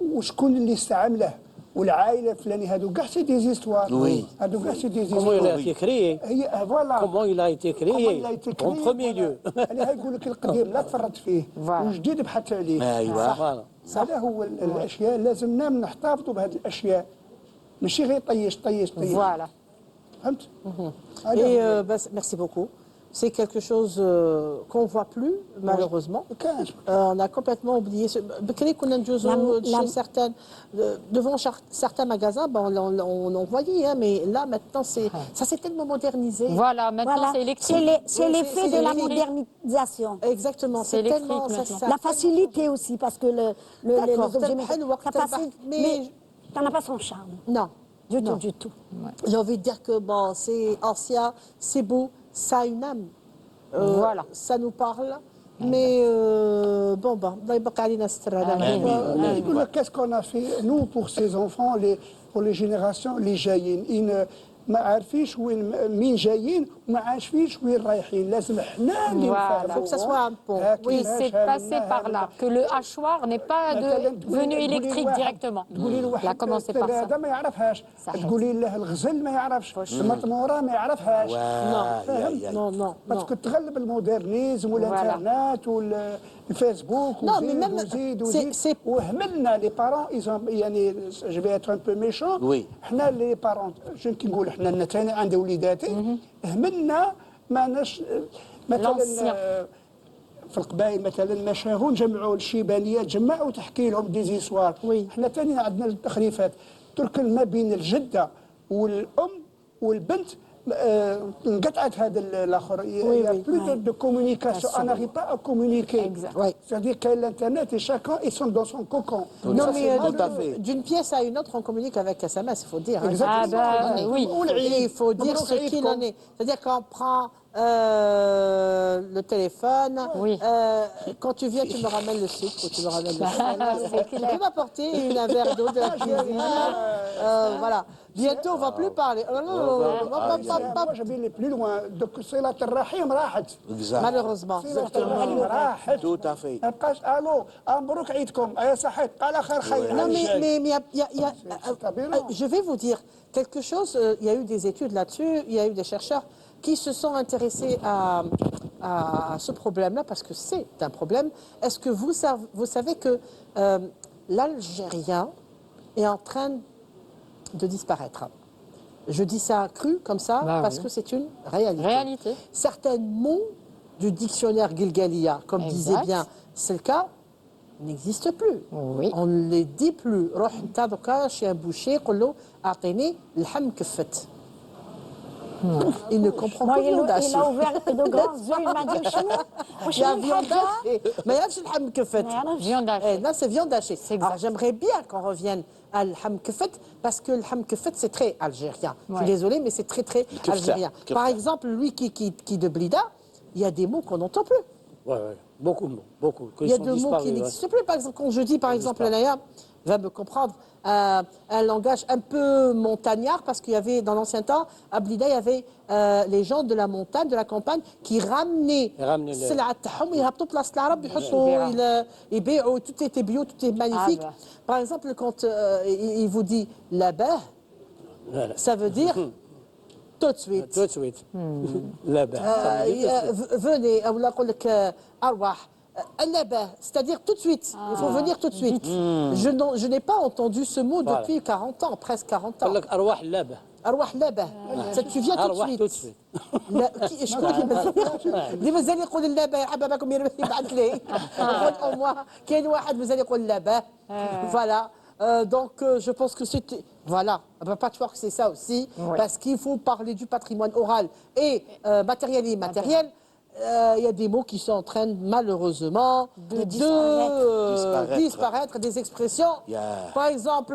وشكون اللي استعمله والعائله الفلانيه هذو كاع سي دي زيستوار Oui. هذو كاع سي دي Comment il a زيستوار été créé? هي فوالا Comment il a été créé? En premier lieu. اللي يقول لك القديم لا تفرط فيه Voilà. والجديد بحث عليه ايوه. Voilà. هذا هو الاشياء لازمنا نحتفظوا بهذه الاشياء ماشي غير طيش طيش طيش Voilà. فهمت؟ Et merci beaucoup. C'est quelque chose qu'on ne voit plus, malheureusement. كاين On a complètement oublié. بكري كنا نجوزو chez certaines, devant certains magasins, on en voyait, hein, mais là maintenant ça s'est tellement modernisé. Voilà, maintenant Voilà. c'est électrique. C'est l'effet c'est de la électrique. modernisation. Exactement, C'est c'est électrique tellement maintenant. La facilité aussi, parce que les D'accord, objets t'as le ça passe, mais- mais ça n'a pas son charme. Non, Du non. tout, du tout. J'ai envie de dire que bon, c'est ancien, c'est beau, ça a une âme. Voilà. Ça nous parle, mais bon, الله يبقى علينا ستر هذا آمين. يقول لك qu'est-ce qu'on a fait nous pour ces enfants pour les générations اللي جايين ما عارفينش مين جايين وما عارفينش وين رايحين لازم حنا اللي Voilà. Faut que ça soit un pont. Oui, c'est passé par là. Que le hachoir n'est pas devenu électrique directement. تقولي Il a لواحد commencé par هذا ça. ما يعرفهاش صحيح. تقولي له الغزل ما يعرفش المطموره ما يعرفهاش Non, non, باسكو non. تغلب المودرنيزم والانترنت والفيسبوك Non, mais même- وزيد c'est- وهملنا لي بارون يعني جو في اتر ان بو ميشون وي. حنا لي بارون كي نقول حنا انا ثاني عندي وليداتي هملنا ما ناش مثلا L'ancien. في القبائل مثلا مشاهون جمعوا الشيبانيات جمعوا تحكي لهم دي زيسوار وي. حنا ثاني عندنا التخريفات ترك ما بين الجده والام والبنت انقطعت هذا الاخر وي. بلو دو كومونيكاسيون انا غي با كومونيكي Exact. Ouais. c'est-à-dire كاين الانترنت et chacun ils sont dans son cocon Non, Ça, mais c'est tout à fait. d'une pièce à une autre, on communique avec SMS, il faut dire. hein. Ah bah oui. Et il faut dire ce qu'il en est. C'est-à-dire qu'on prend le téléphone. Oui. Quand tu viens, tu me ramènes le sucre ou tu me ramènes le sel. C'est Tu clair. peux m'apporter un verre d'eau de la cuisine. Voilà. Bientôt, on ne va plus parler. moi je vais aller plus loin donc صلة الرحم راحت Exact. Malheureusement. صلة الرحم راحت Tout à fait. ما بقاش الو مبروك عيدكم يا صحيت قال اخر خير Non, mais C'est aberrant. je vais vous dire quelque chose. Il y a eu des études là-dessus. Il y a eu des chercheurs qui se sont intéressés à ce problème-là parce que c'est un problème. Est-ce que vous savez que l'Algérien est en train de disparaître? Je dis ça cru comme ça Bah parce oui. que c'est une réalité. Réalité. Certains mots du dictionnaire Gilgalia, comme disait Exact. bien c'est le cas, n'existe plus. Oui. On ne les dit plus. روح انت دوكا chez un boucher قول له اعطيني اللحم كفت. Il ne comprend Moi, pas il viande hachée. a ouvert de grands yeux, il m'a dit شنو؟ وش Il y a من viande حاجة؟ hachée. Mais il y a le ham kefet. ما يعرفش. Viande hachée. Là, c'est viande hachée. exact. Alors, j'aimerais bien qu'on revienne à l'ham kefet parce que le ham kefet, c'est très algérien. Je suis Ouais. désolée, mais c'est très, très kefta, algérien. kefta. Par exemple, lui qui de Blida, il y a des mots qu'on n'entend plus. Ouais, ouais. Beaucoup de mots, beaucoup. Il y a des mots qui n'existent plus. Par exemple, quand je dis, par exemple, Naya va me comprendre, un langage un peu montagnard, parce qu'il y avait, dans l'ancien temps, à Blida, il y avait les gens de la montagne, de la campagne, qui ramenaient السلعة تاعهم يهبطوا بلاصة العرب يحطوا يبيعوا, tout était bio, tout est magnifique. Ah, Par exemple, quand il vous dit labah, ça veut dire tout de suite. Tout de suite. Là-bas. Venez, ou là, arwah. C'est-à-dire tout de suite. Il faut venir tout de suite. Je n'ai pas entendu ce mot depuis 40 ans, presque 40 ans. قال لك أرواح اللابة. أرواح لابه. Tu viens tout de أرواح tout de suite. suite. لا شكون اللي مازال يقول اللابه يلعب بكم يبعث لي يقول au moins كاين واحد مازال يقول اللابه. Voilà. Donc, je pense que c'était... Voilà, Patchwork, c'est ça aussi, parce qu'il faut parler du patrimoine oral et matériel et immatériel. Il y a des mots qui sont en train, malheureusement, de disparaître, des expressions. Par exemple,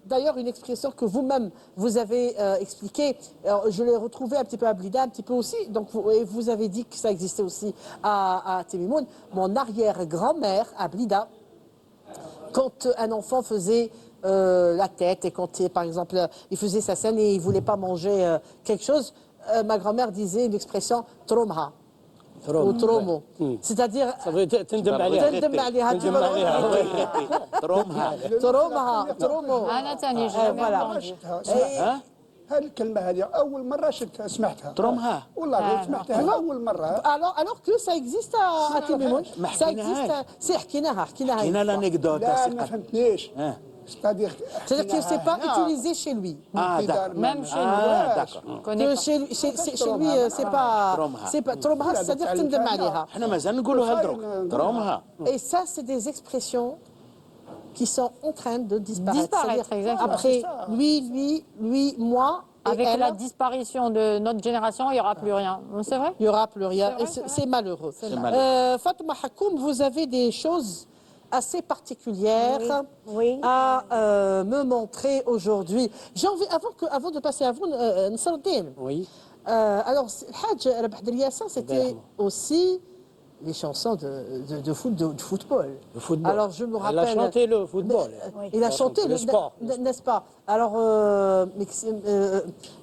d'ailleurs, une expression que vous-même, vous avez expliquée, je l'ai retrouvée un petit peu à Blida, un petit peu aussi, donc vous avez dit que ça existait aussi à Temimoun. Mon arrière-grand-mère à Blida, quand un enfant faisait la tête et quand, par exemple, il faisait sa scène et il ne voulait pas manger quelque chose, ma grand-mère disait une expression « tromha » ou « tromo ». C'est-à-dire... Ça veut dire تندم عليها. تندم عليها. تندم عليها. ترومها ترومها ترومو. أنا تاني jamais voilà. entendu. هذه الكلمة هذه أول مرة شفتها سمعتها. ترومها. والله غير سمعتها أول مرة. Alors que ça existe à Temimoun. Ça existe. C'est حكيناها حكينا l'anecdote. لا ما فهمتنيش. C'est-à-dire C'est-à-dire que ce n'est pas utilisé chez lui. Ah, d'accord. Même chez Ah, nous. d'accord. On connaît Que pas. chez lui, c'est pas... C'est pas ترومها, c'est-à-dire تندم عليها. احنا مازال نقولوا هالدروك ترومها. Et ça, c'est des expressions qui sont en train de disparaître. Disparaître, C'est-à-dire, exactement. après, lui, moi, et Avec elle, la disparition de notre génération, il n'y aura plus rien. C'est vrai? il n'y aura plus rien. C'est Et vrai, c'est malheureux. malheureux. Fatouma Hakoum, vous avez des choses assez particulières Oui. à me montrer aujourd'hui. J'ai envie, avant de passer à vous, Nsardine, Oui. alors, Hadj Rabah Driassa, c'était aussi les chansons de football. Le football. Alors, je me rappelle... Elle a chanté le football. Il a chanté, le sport. n'est-ce pas? Alors,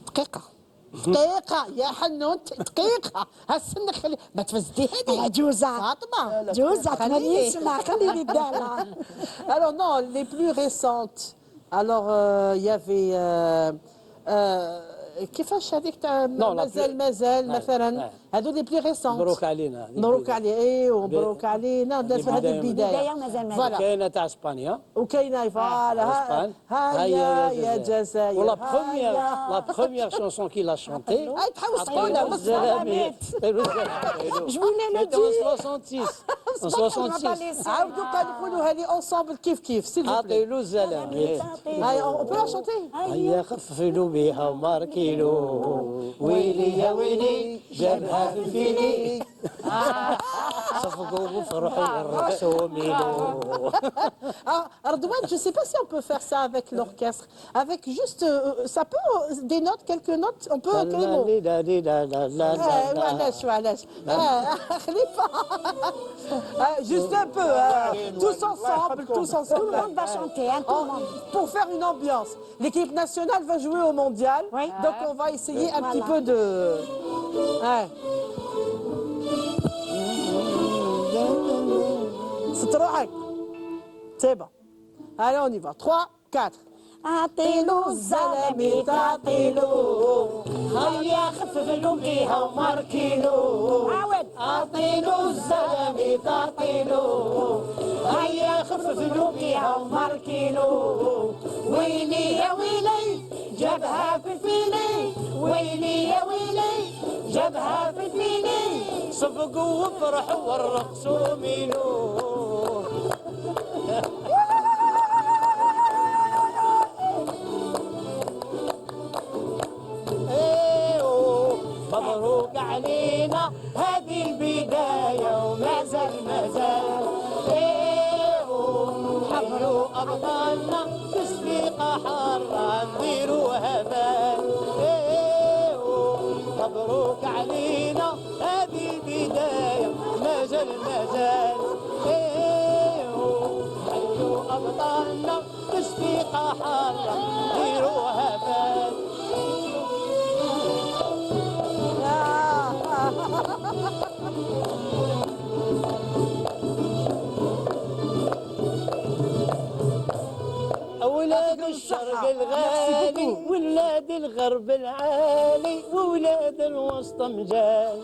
دقيقة دقيقة يا حنون دقيقة هالسنة خلي ما تفزدي هذه عجوزة. فاطمة جوزة خليه. تمني يسمع خليني الدالة. Alors non, les plus récentes. Alors, il y avait... كيفاش هذيك تاع مازال مثلا هذول لي بلي ريسونت مبروك علينا. مبروك علينا ايوا مبروك علينا الناس في هذه البدايه بداية مازال فوالا كاينة تاع اسبانيا. وكاينه فوالا اسبان. هيا يا جزائر ولا première chanson qu'il a chantée. هاي تحوس Après, تقولها vous allez- Je voulais le C'était en dire. 66. En 66. عاودوا نقولوا هذه انصامبل كيف سيل فو بلي عطيلو الزلمة. هاي on peut la chanter هيا خفلوا بيها وماركيلو ويلي يا ويلي جابها في الفيلي صفقوا وفرحوا الرقصوا ميلو. Ah, Ardouane, je ne sais pas si on peut faire ça avec l'orchestre. Avec juste, ça peut, des notes, quelques notes, on peut, quel mot معلش خليفة juste un peu tous ensemble Tout le monde va chanter, hein, tout le monde. pour faire une ambiance. L'équipe nationale va jouer au mondial, Oui. donc on va essayer un petit peu de... Ouais. C'est trop. C'est bon. Allez, on y va. 3, 4. أعطيلو الزلمة تعطيلو هيا خففلو بيها وماركيلو عاود أعطيلو الزلمة تعطيلو هيا خففلو بيها وماركيلو ويلي يا ويلي جابها في الفيلي ويلي يا ويلي جابها في الفيني صفقوا وفرحوا والرقصوا مينو مبروك علينا هذه البداية وما زال ما زال حفلوا أبطالنا تسبيقة حارة نديروها بال مبروك علينا هذه البداية ما زال ما زال حفلوا أبطالنا تسبيقة حارة نديروها بال أولاد الشرق الغالي ولاد الغرب العالي وولاد الوسط مجال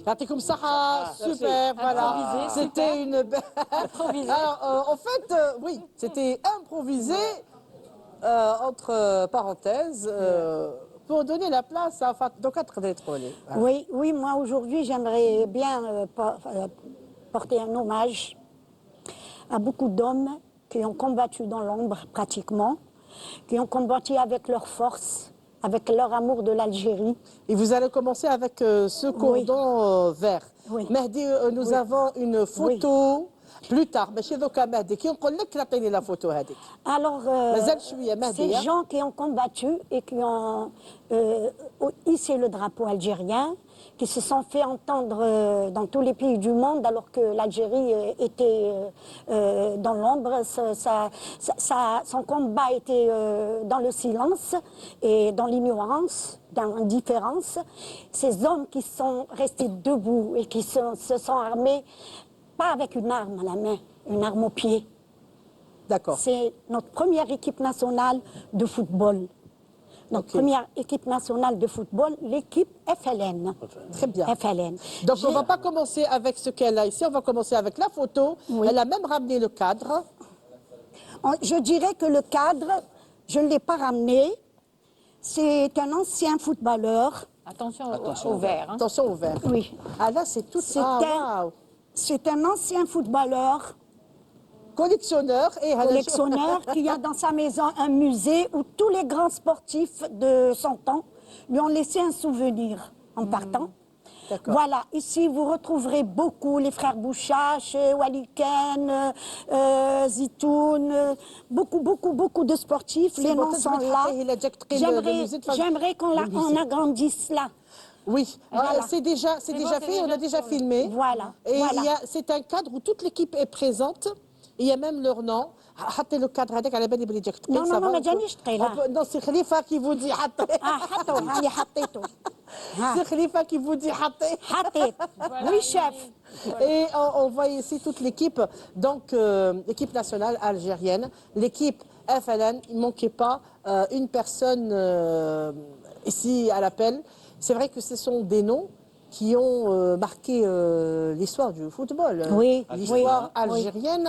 يعطيكم الصحة, super, voilà. Improvisé, C'était une belle... Improvisé. Alors, en fait, oui, c'était improvisé, entre parenthèses, pour donner la place à Fatma Trolley. Oui, oui, moi aujourd'hui, j'aimerais bien porter un hommage à beaucoup d'hommes qui ont combattu dans l'ombre pratiquement, qui ont combattu avec leur force, avec leur amour de l'Algérie. Et vous allez commencer avec ce cordon vert. Oui. Mehdi, nous avons une photo plus tard. Mais chez Doka Mehdi, qui ont collé la photo Hadik. Alors, ces gens qui ont combattu et qui ont hissé le drapeau algérien, qui se sont fait entendre dans tous les pays du monde alors que l'Algérie était dans l'ombre. Son combat était dans le silence et dans l'ignorance, dans l'indifférence. Ces hommes qui sont restés debout et qui se sont armés, pas avec une arme à la main, une arme au pied. D'accord. C'est notre première équipe nationale de football. Notre première équipe nationale de football, l'équipe FLN. Très bien. FLN. Donc on ne va pas commencer avec ce qu'elle a ici, on va commencer avec la photo. Oui. Elle a même ramené le cadre. Je dirais que le cadre, je ne l'ai pas ramené. C'est un ancien footballeur. Attention au verre. Hein. Attention au verre. Oui. Ah là, c'est tout ça. C'est un ancien footballeur. Collectionneur Qui a dans sa maison un musée où tous les grands sportifs de son temps lui ont laissé un souvenir en partant. Voilà, ici vous retrouverez beaucoup les frères Bouchache, Waliken, Zitoun, beaucoup de sportifs. Les noms sont là. J'aimerais qu'on agrandisse là. Oui, voilà. C'est déjà fait, on a déjà filmé. Voilà. Et c'est un cadre où toute l'équipe est présente. Il y a même leur nom. حطي le cadre هذاك على بالي بلي جاك تقيل. Non, ما جانيش تقيل. Non, c'est Khalifa qui vous dit حطي. حطوا هاني حطيته. C'est Khalifa qui vous dit حطي. حطيت. Oui, chef. Et on voit ici toute l'équipe, donc l'équipe nationale algérienne, l'équipe FLN. Il ne manquait pas une personne ici à l'appel. C'est vrai que ce sont des noms qui ont marqué l'histoire du football, l'histoire algérienne,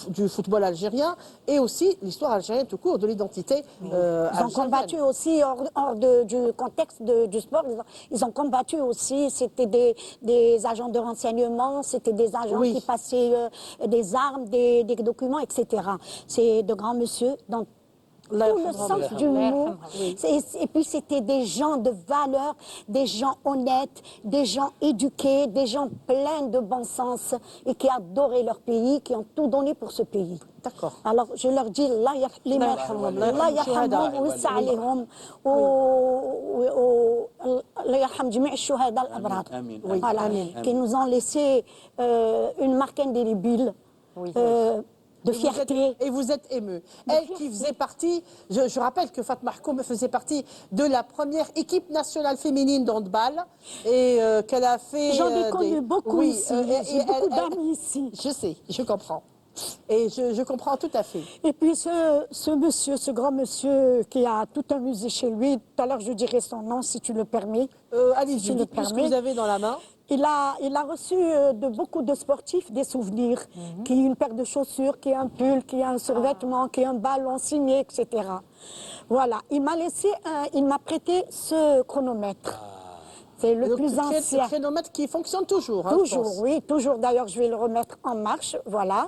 du football algérien, et aussi l'histoire algérienne tout court, de l'identité algérienne. Ils ont combattu aussi, hors du contexte du sport, ils ont combattu aussi, c'était des agents de renseignement, c'était des agents qui passaient des armes, des documents, etc. C'est de grands messieurs dans tout le sens du mot. Et puis c'était des gens de valeur, des gens honnêtes, des gens éduqués, des gens pleins de bon sens et qui adoraient leur pays, qui ont tout donné pour ce pays. D'accord. Alors je leur dis, Allah yarhamhum wa yassa alayhum Allah yarham jami' ash-shuhada al-abrar. Voilà, qui nous ont laissé une marque indélébile. De fierté. Et vous êtes ému. Elle qui faisait partie, je rappelle que Fatma Mahkoum faisait partie de la première équipe nationale féminine d'handball et qu'elle a fait... J'en ai connu beaucoup ici, j'ai beaucoup d'amis ici. Je sais, je comprends. Et je comprends tout à fait. Et puis ce monsieur, ce grand monsieur qui a tout un musée chez lui, tout à l'heure je dirai son nom si tu le permets. Allez-y, Si tu le dites-moi ce que permets. vous avez dans la main. Il a reçu de beaucoup de sportifs des souvenirs, qui une paire de chaussures, qui un pull, qui un survêtement, qui un ballon signé, etc. Voilà, il m'a prêté ce chronomètre. C'est le plus ancien. Le chronomètre qui fonctionne toujours. Hein, je Toujours, pense. oui, toujours. D'ailleurs, je vais le remettre en marche. Voilà,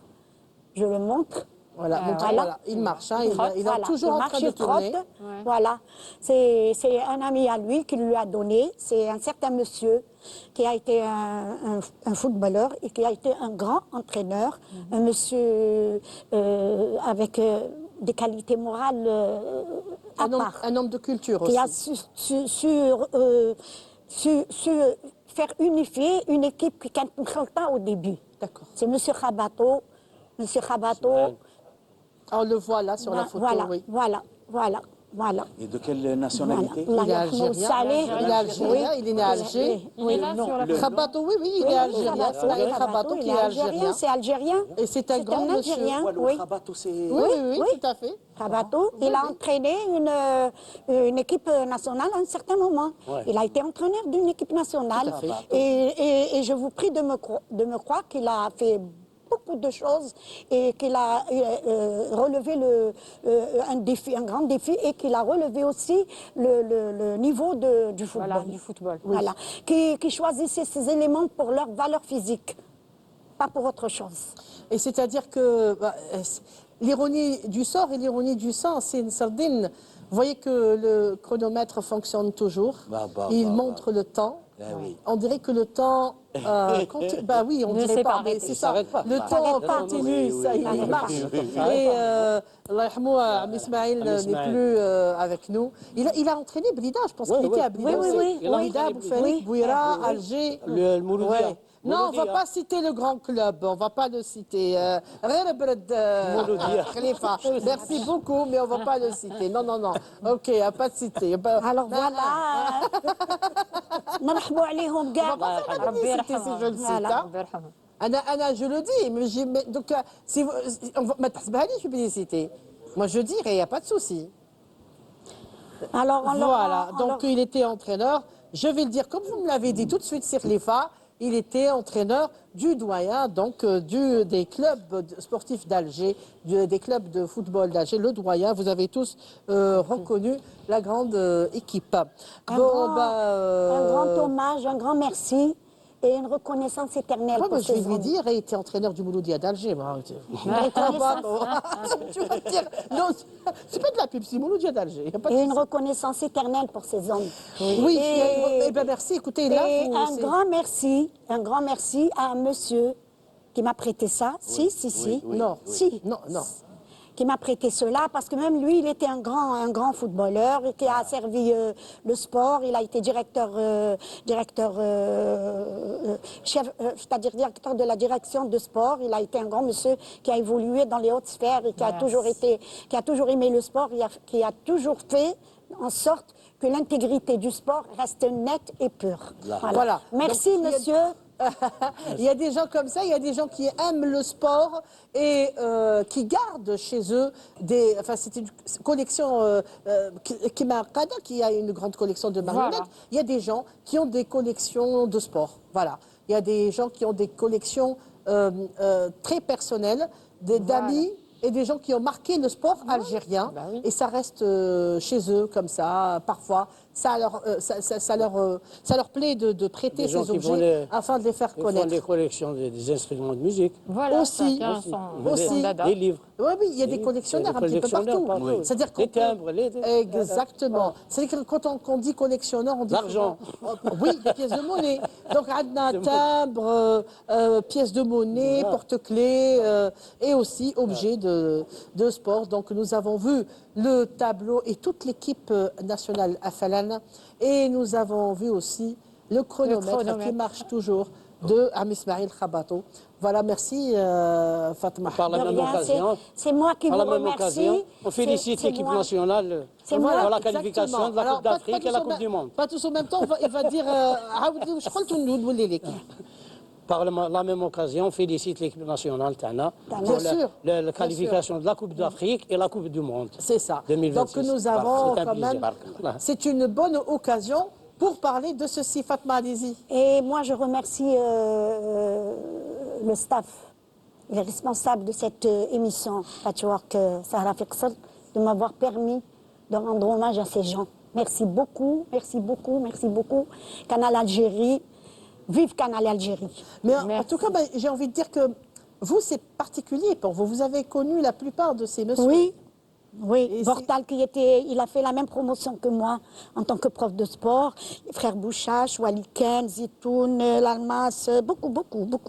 je le montre. Voilà, donc Voilà. voilà, il marche. Hein, il est Voilà, toujours il en marche, train de il tourner. trotte. Voilà, c'est un ami à lui qui lui a donné. C'est un certain monsieur qui a été un footballeur et qui a été un grand entraîneur. Un monsieur avec des qualités morales à part. Un homme de culture Qui aussi. a su faire unifier une équipe qui ne compte pas au début. D'accord. C'est M. Khabato. M. Khabato. On le voit là sur la photo, Voilà, oui. voilà. Et de quelle nationalité Voilà. Il est algérien. Il est algérien, il est né à Alger. Il est là sur la Khabato, oui, il est algérien. C'est Khabato qui est algérien. C'est algérien. Et c'est un grand monsieur. Algérien, Walou oui. Khabato, c'est... Oui, tout à fait. Khabato, il a entraîné une équipe nationale à un certain moment. Ouais. Il a été entraîneur d'une équipe nationale. Tout à fait. Et je vous prie de me croire qu'il a fait beaucoup de choses et qu'il a relevé un grand défi et qu'il a relevé aussi le niveau du football. Voilà, du football. Voilà. Qui choisissait ces éléments pour leur valeur physique, pas pour autre chose. Et c'est-à-dire que l'ironie du sort et l'ironie du sang, c'est une sardine. Vous voyez que le chronomètre fonctionne toujours. Il montre le temps. oui. On dirait que le temps continue. Bah oui, on Ne dirait s'est pas, pas mais arrêté. c'est Il ça. s'arrête pas. Le Il temps s'arrête pas. continue, Oui, ça, oui, il oui, marche. oui, Et Allah yarhamou, Ismaël n'est Ismaël. plus avec nous. Il a entraîné Blida, je pense Oui, qu'il était oui. à Blida. Oui, aussi. oui, Il a Blida, entraîné Boufarik, oui. Bouira, Oui. Alger. Le Mouloudia. Ouais. Non, on ne va Mouloudia. pas citer le grand club, on ne va pas le citer. Mouloudia. Khalifa, merci beaucoup, mais on ne va pas le citer. Non. Ok, pas de citer. Alors voilà. مرحبا عليهم كاع. On va pas faire la ربي publicité si je le cite. Voilà. hein. ربي يرحمه. Je le dis, donc si vous, ما تحسبهاليش publicité. Moi je dirais, il n'y a pas de souci. Alors, Voilà, donc il était entraîneur, je vais le dire comme vous me l'avez dit tout de suite, Sirlefa, il était entraîneur du doyen, donc des clubs sportifs d'Alger, des clubs de football d'Alger, le doyen, vous avez tous reconnu la grande équipe. un grand hommage, un grand merci et une reconnaissance éternelle Ouais, pour mais je vais ces lui hommes. dire, il était entraîneur du Mouloudia d'Alger. Bah, tu vas me dire, non, c'est pas de la pub, c'est Mouloudia d'Alger. Y a pas de Et une souci. reconnaissance éternelle pour ces hommes. Oui, Et, eh ben merci, écoutez, là, et vous, un c'est- grand merci à un monsieur qui m'a prêté ça. Si. Non, Si. non. Qui m'a prêté cela, parce que même lui, il était un grand footballeur qui a servi le sport. Il a été chef, c'est-à-dire directeur de la direction de sport. Il a été un grand monsieur qui a évolué dans les hautes sphères et qui a toujours aimé le sport, qui a toujours fait en sorte que l'intégrité du sport reste nette et pure. Voilà. Merci, Donc, il y a- monsieur. Il y a des gens comme ça, il y a des gens qui aiment le sport et qui gardent chez eux des. Enfin, c'était une collection qui a une grande collection de marionnettes. Voilà. Il y a des gens qui ont des collections de sport. Voilà. Il y a des gens qui ont des collections très personnelles, d'amis. Et des gens qui ont marqué le sport algérien, Bah oui. et ça reste chez eux comme ça, parfois. Ça leur plaît de prêter Des gens ces qui font objets afin de les faire Ils font connaître. des collections des instruments de musique. Voilà, Aussi, chacun aussi, son aussi. dada. Des livres. Oui, il y a des Oui, collectionneurs il y a des un petit peu collectionneurs partout. partout. C'est-à-dire Les timbres, Exactement. C'est-à-dire que quand on dit collectionneur, on dit L'argent. souvent- oui, des pièces de monnaie. Donc, un timbre, pièces de monnaie, porte-clés et aussi objets de sport. Donc, nous avons vu le tableau et toute l'équipe nationale à Falan. Et nous avons vu aussi le chronomètre qui marche toujours de Ismaël Khabato. Voilà, merci Fatma. Par la De même rien, occasion, c'est moi qui par vous la même remercie. occasion, on félicite C'est l'équipe moi. nationale C'est pour moi. la qualification de la Alors, Coupe d'Afrique pas et la tous Coupe en du Monde. Pas tous en même temps, il va dire عاود واش قلت نولي لك. par la même occasion, félicite l'équipe nationale Tana pour sûr, la qualification de la Coupe d'Afrique et la Coupe du Monde. C'est ça. 2026. Donc nous avons C'est un quand même, plaisir. c'est une bonne occasion pour parler de ceci, Fatma Alizi. Et moi, je remercie le staff, les responsables de cette émission, Patchwork Sahara Fixel, de m'avoir permis de rendre hommage à ces gens. Merci beaucoup, merci beaucoup, merci beaucoup. Canal Algérie, vive Canal Algérie. Mais en tout cas, j'ai envie de dire que vous, c'est particulier pour vous. Vous avez connu la plupart de ces messieurs. Oui, oui. Et Bortal, il a fait la même promotion que moi en tant que prof de sport. Les frères Bouchache, Waliken, Zitoun, Lalmas, beaucoup.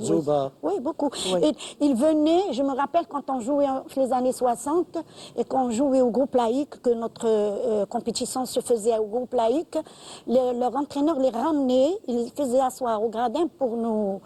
Zouba. Oui, beaucoup. Oui. Et ils venaient, je me rappelle quand on jouait dans les années 60 et qu'on jouait au groupe laïque, que notre compétition se faisait au groupe laïque, leur entraîneur les ramenait, ils les faisaient asseoir au gradin pour nous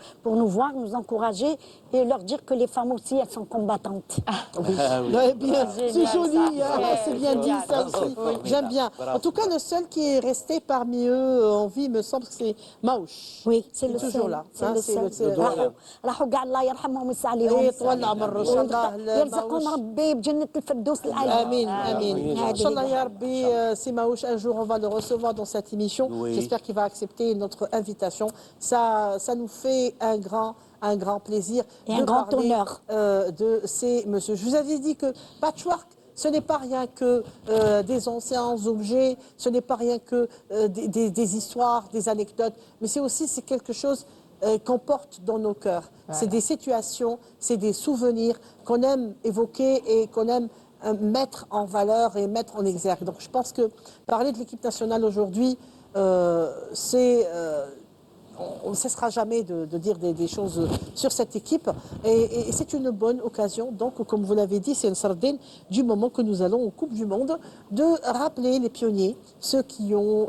voir, nous encourager et leur dire que les femmes aussi, elles sont combattantes. Ouais, bien, c'est Génial, joli, ça. hein, Ouais, c'est bien dit génial. ça aussi. J'aime bien. En tout cas, le seul qui est resté parmi eux en vie, me semble que c'est Maouche. Oui, c'est le toujours seul. là. C'est hein, le c'est seul. c'est- راحوا كاع الله يرحمهم ويسع عليهم. إيه، طول عمره، إن شاء الله، يرزقهم ماوش. ربي بجنة الفردوس الأعلى. Amin, amin. هذه Inch'Allah, اللي ya Rabbi, si Maouche, un jour, on va le recevoir dans cette émission. Oui. J'espère qu'il va accepter notre invitation. Ça nous fait un grand plaisir. Et de un grand parler, honneur. de ces messieurs. Je vous avais dit que Patchwork, ce n'est pas rien que des anciens objets, ce n'est pas rien que des histoires, des anecdotes, mais c'est quelque chose qu'on porte dans nos cœurs. C'est des situations, c'est des souvenirs qu'on aime évoquer et qu'on aime mettre en valeur et mettre en exergue. Donc je pense que parler de l'équipe nationale aujourd'hui, on ne cessera jamais de dire des choses sur cette équipe et c'est une bonne occasion, donc comme vous l'avez dit, c'est une sardine du moment que nous allons aux Coupes du Monde, de rappeler les pionniers, ceux qui ont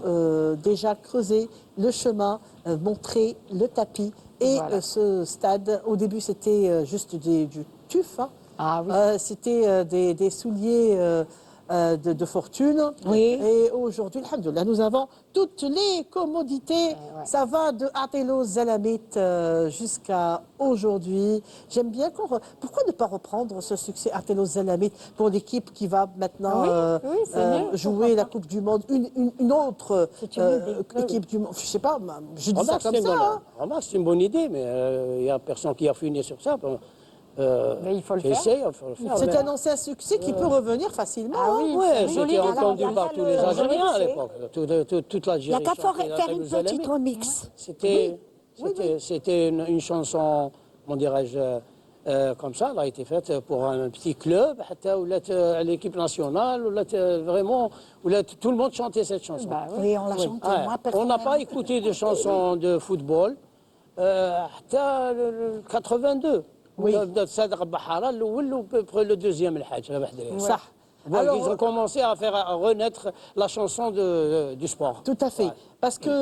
déjà creusé le chemin, montré le tapis et Voilà. ce stade. Au début c'était juste du tuf, hein. Ah oui. C'était des souliers de fortune. Oui. Et aujourd'hui, alhamdoulilah, nous avons toutes les commodités. ouais. Ça va de Atelo Zalamit jusqu'à aujourd'hui. J'aime bien pourquoi ne pas reprendre ce succès Atelo Zalamit pour l'équipe qui va maintenant Oui, c'est mieux, jouer la Coupe du Monde, une autre C'est une idée. équipe du monde. Je sais pas, je dis ça Remarque, comme c'est ça. hein. remarque, c'est une bonne idée, mais il n'y a personne qui a fini sur ça. Mais il faut le faire. Essaye, il faut le faire. C'est annoncé un succès qui peut revenir facilement. Ah hein. oui, Oui, c'est c'était joli. entendu Alors, par tous les le- Algériens à je l'époque. Toute Il n'y l'Algérie. a qu'à chantait faire Atelo une Zalamit. petite remix. C'était une chanson, comment dirais-je, comme ça, elle a été faite pour un petit club, l'équipe nationale, vraiment, tout le monde chantait cette chanson. Bah oui. Oui, on l'a chanté. Ouais. Moi, On n'a pas personnellement. écouté de chansons de football حتى 82. Oui. بدات صادق بحاره الاول وبري لو دوزيام الحاج صح. Bon, Alors, ils ont commencé à faire renaître la chanson du sport. Tout à fait. Ouais. Parce que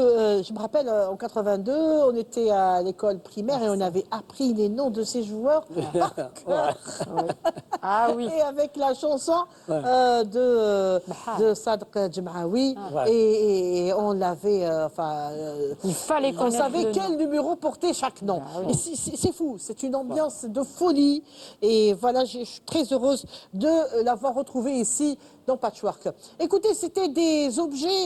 je me rappelle, en 82, on était à l'école primaire et on avait appris les noms de ces joueurs par cœur. Ah oui. Et avec la chanson de Sadr Djemraoui. Ouais. Et on l'avait, Il fallait on connaître savait le quel nom. numéro portait chaque nom. Ah oui. Et c'est fou, c'est une ambiance de folie. Et voilà, je suis très heureuse de l'avoir retrouvé ici dans Patchwork. Écoutez, c'était des objets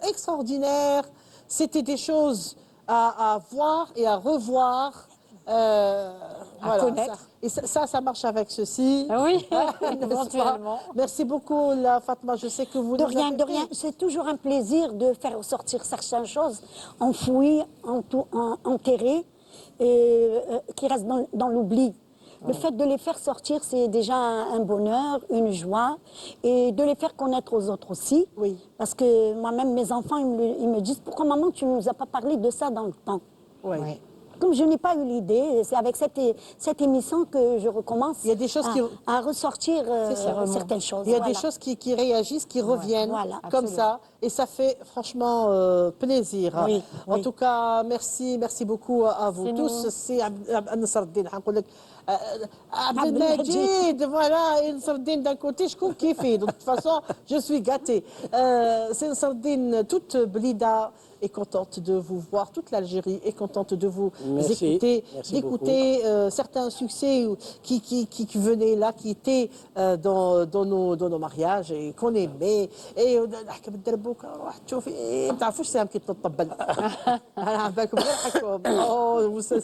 extraordinaires, c'était des choses à voir et à revoir. Voilà, connaître. ça marche avec ceci. Ah oui, N'est-ce pas? éventuellement. Merci beaucoup, la Fatma. Je sais que vous De nous rien, avez de fait. rien. C'est toujours un plaisir de faire ressortir certaines choses enfouies, enterrées, qui restent dans l'oubli. Le fait de les faire sortir, c'est déjà un bonheur, une joie, et de les faire connaître aux autres aussi. Oui. Parce que moi-même, mes enfants, ils me disent, pourquoi maman, tu ne nous as pas parlé de ça dans le temps? Oui. Comme je n'ai pas eu l'idée, c'est avec cette émission que je recommence Il y a des choses à ressortir C'est ça. certaines choses. Il y a Voilà. des choses qui réagissent, qui reviennent voilà, comme absolument. ça. Et ça fait franchement plaisir. Oui, En oui. tout cas, merci beaucoup à vous C'est tous. nous. C'est Nasreddin, حنقول لك Abdelmajid, voilà, une sardine d'un côté, je coupe kiffer. De toute façon, je suis gâtée. C'est une sardine toute blida et contente de vous voir. Toute l'Algérie est contente de vous Merci. écouter, Merci d'écouter certains succès qui venaient là, qui étaient dans nos mariages et qu'on aimait. Et نحكي بالدربوكه روح تشوفي ما تعرفوش سام كي تطبل انا عم بالكم غير حكوا اوه سي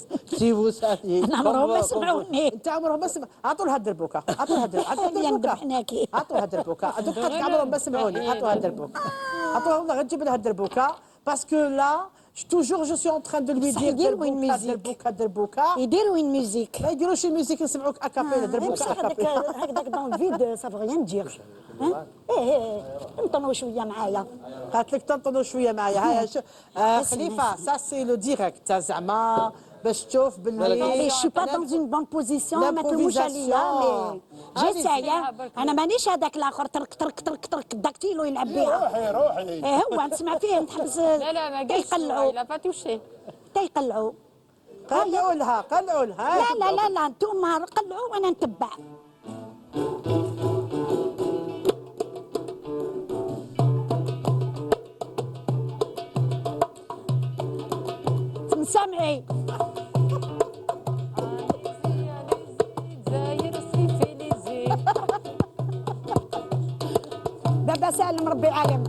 vous saviez أنا عمرهم ما سمعوني. انت عمرهم ما سمع عطوا لها الدربوكه عطوا لها يندب حناكي. عطوا لها الدربوكه دقات عمرهم ما سمعوني عطوا لها الدربوكه عطوا والله غير تجيب لها الدربوكه باسكو لا toujours je suis en train de lui بصح dire يديروا une دربوكه musique. دربوكه دربوكه يديروا une musique. ما يديروش الميوزيك نسمعوك اكابيلا دربوكه اكابيلا هكذاك دون الفيد ça veut rien dire. نطنوا شويه معايا. قالت لك تنطنوا شويه معايا هاي خليفه سا سي لو ديريكت زعما باش تشوف باللي Je suis pas dans une bonne position ما تلوموش عليا مي Allez-y. جيساي انا مانيش هذاك الاخر ترك ترك ترك ترك داكتيلو يلعب بها. روحي هو نسمع فيه نحبس لا لا ما قالش يقلعوا il a pas touché. تيقلعوا. قلعوا لها قلعوا لها لا لا لا لا انتم قلعوا وانا نتبع. سامعي بابا سالم ربي عالم.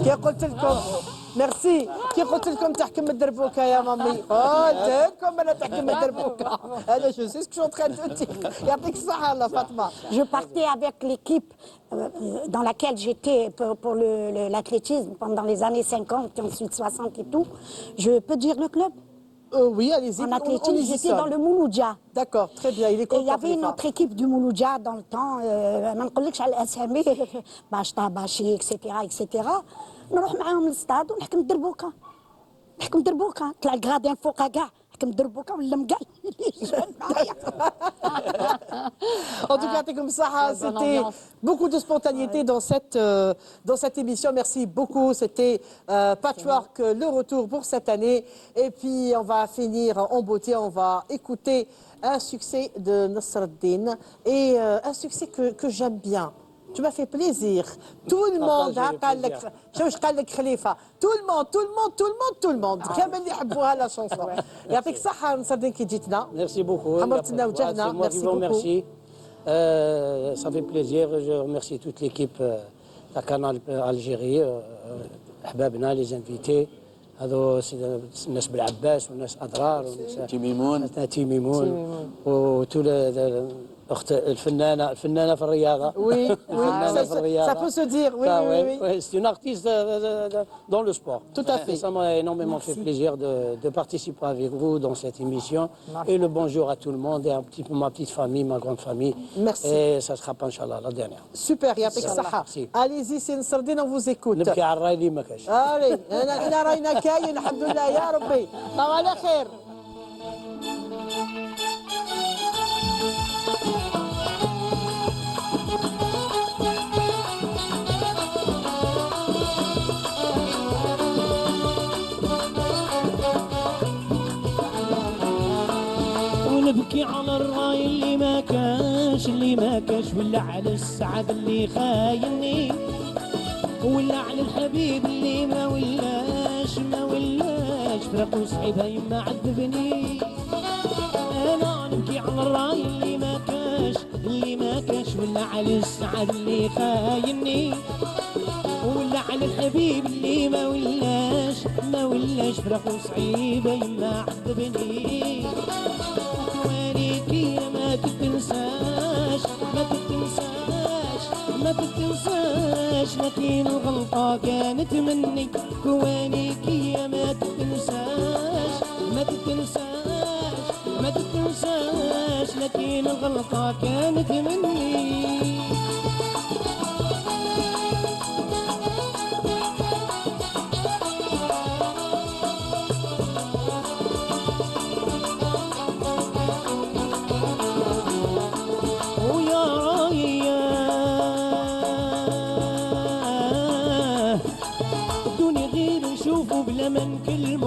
كي قلت لكم ميرسي كي قلت لكم تحكم الدربوكه يا مامي قلت لكم انا تحكم الدربوكه انا جو سي سكو تران دو دير يعطيك الصحه الله فاطمه. Je partais avec l'équipe dans laquelle j'étais pour l'athlétisme pendant les années 50 et ensuite 60 et tout. Je peux dire le club? Oui, allez-y. En on y athlétisme, j'étais sonne. dans le Mouloudia. D'accord, très bien. Il est Et content. il y avait une Khalifa. autre équipe du Mouloudia dans le temps, ما نقولكش على الاسامي باشطا باشي اكسيتيرا اكسيتيرا نروح معاهم للستاد ونحكم الدربوكه. نحكم دربوكه طلع الكرادين فوقها كاع نحكم دربوكه ولا مقال En tout cas, Tekoum Saha, bonne c'était ambiance. beaucoup de spontanéité dans cette émission. Merci beaucoup. C'était Patchwork, le retour pour cette année. Et puis, on va finir en beauté. On va écouter un succès de Nasreddin et un succès que j'aime bien. Tu m'as fait plaisir. Tout le monde, Partagez le plaisir. شوف قال لك خليفه tout le monde كامل اللي يحبوها لا شونسون يعطيك الصحه نصدق كي جيتنا Merci beaucoup. حمرتنا وجهنا. C'est moi qui Merci vous beaucoup. remercie. Ça fait plaisir. Je remercie toute l'équipe de Canal Algérie, أحبابنا les invités. هذو الناس بالعباس والناس أضرار والناس تيميمون. تيميمون وتول اخت الفنانه في الرياضه Oui, oui, الفنانة في الرياضة. ça peut se dire, oui, Ça, oui, oui. ouais, c'est une artiste dans le sport. Tout à fait. Ça m'a énormément fait plaisir de participer avec vous dans cette émission. Et le bonjour à tout le monde et un petit peu ma petite famille, ma grande famille. Merci. Et ça sera pas, Inch'Allah, la dernière. Super, يعطيك Inch'Allah. الصحة. Merci. Allez-y, c'est Nasreddin, on vous écoute. نبكي على الراي اللي ما كاش. allez انا راينا كاين الحمد لله يا ربي. طب على خير. ونبكي على الراي اللي ما كاش ولا على السعد اللي خايني ولا على الحبيب اللي ما ولاش فراق وصحيبها يما عذبني. انا نبكي على الراي اللي ما كاش ولا على السعد اللي خايني ولا على الحبيب اللي ما ولاش فراق وصعيبه يما عذبني. وكوانيكي ما تتنساش لكن الغلطة كانت مني. كوانيكي ما تتنساش لكن الغلطة كانت مني. ويا رايا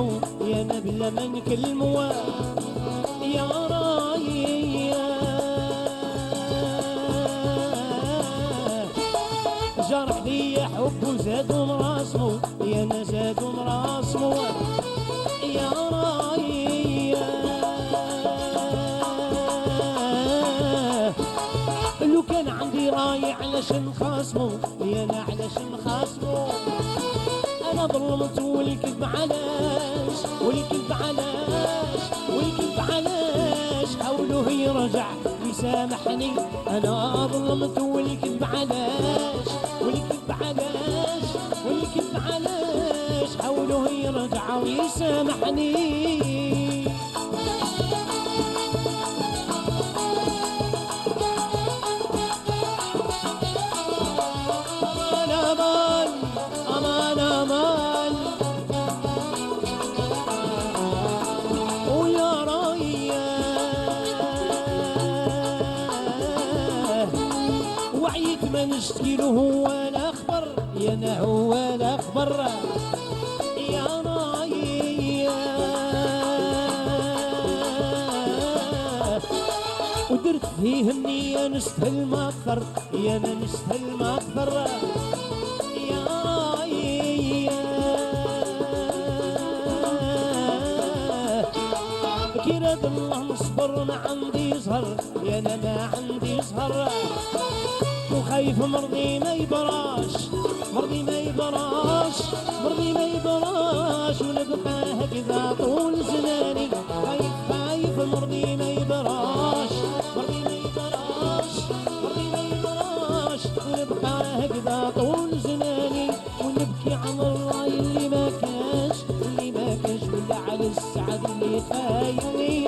نخدمو يا نبلا ما نكلمو يا رايا جرح لي حب وزاد مراسمو يا انا زاد مراسمو يا رايا لو كان عندي راي علاش نخاصمو يا انا علاش نخاصمو انا ظلمت والكذب علاش والكذب علاش والكذب علاش حاولوا يرجع يسامحني انا ظلمت والكذب علاش والكذب علاش والكذب علاش حاولوا يرجعوا يسامحني أمان أمان ويا رايا وعيت ما نشتكي له هو الأخبر يا أنا هو الأخبر يا رايا ودرت فيه النية نستهل ما أكثر يا أنا نستهل ما أكثر كراد الله نصبر ما عندي زهر يا انا ما عندي زهر وخايف مرضي ما يبراش مرضي ما يبراش مرضي ما يبراش ونبقى هكذا طول زماني خايف خايف مرضي ما يبراش مرضي ما يبراش مرضي ما يبراش ونبقى هكذا طول زماني ونبكي على الراي اللي ما كاش اللي ما كاش ولا على السعد اللي خايني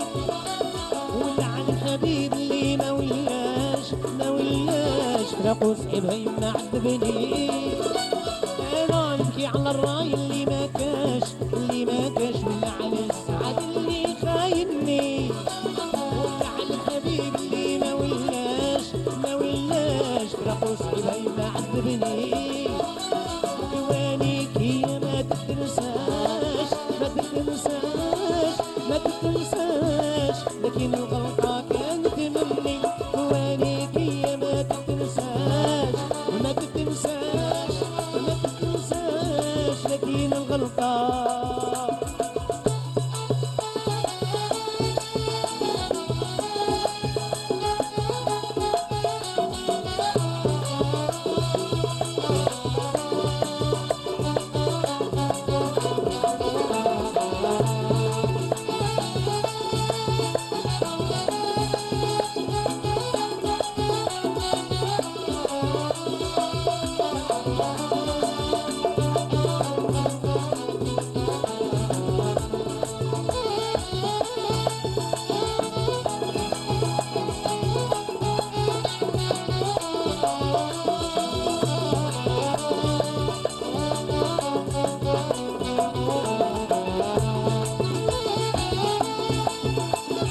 ولا على الحبيب اللي ما ولاش ما ولاش فراقو صعيبها يما عذبني انا نبكي على الراي اللي ما كاش اللي ما كاش ولا على السعد اللي خايني ولا على الحبيب اللي ما ولاش ما ولاش فراقو صعيبها يما عذبني دوانيك يا ما تتنساش ما تتنساش ما تتنساش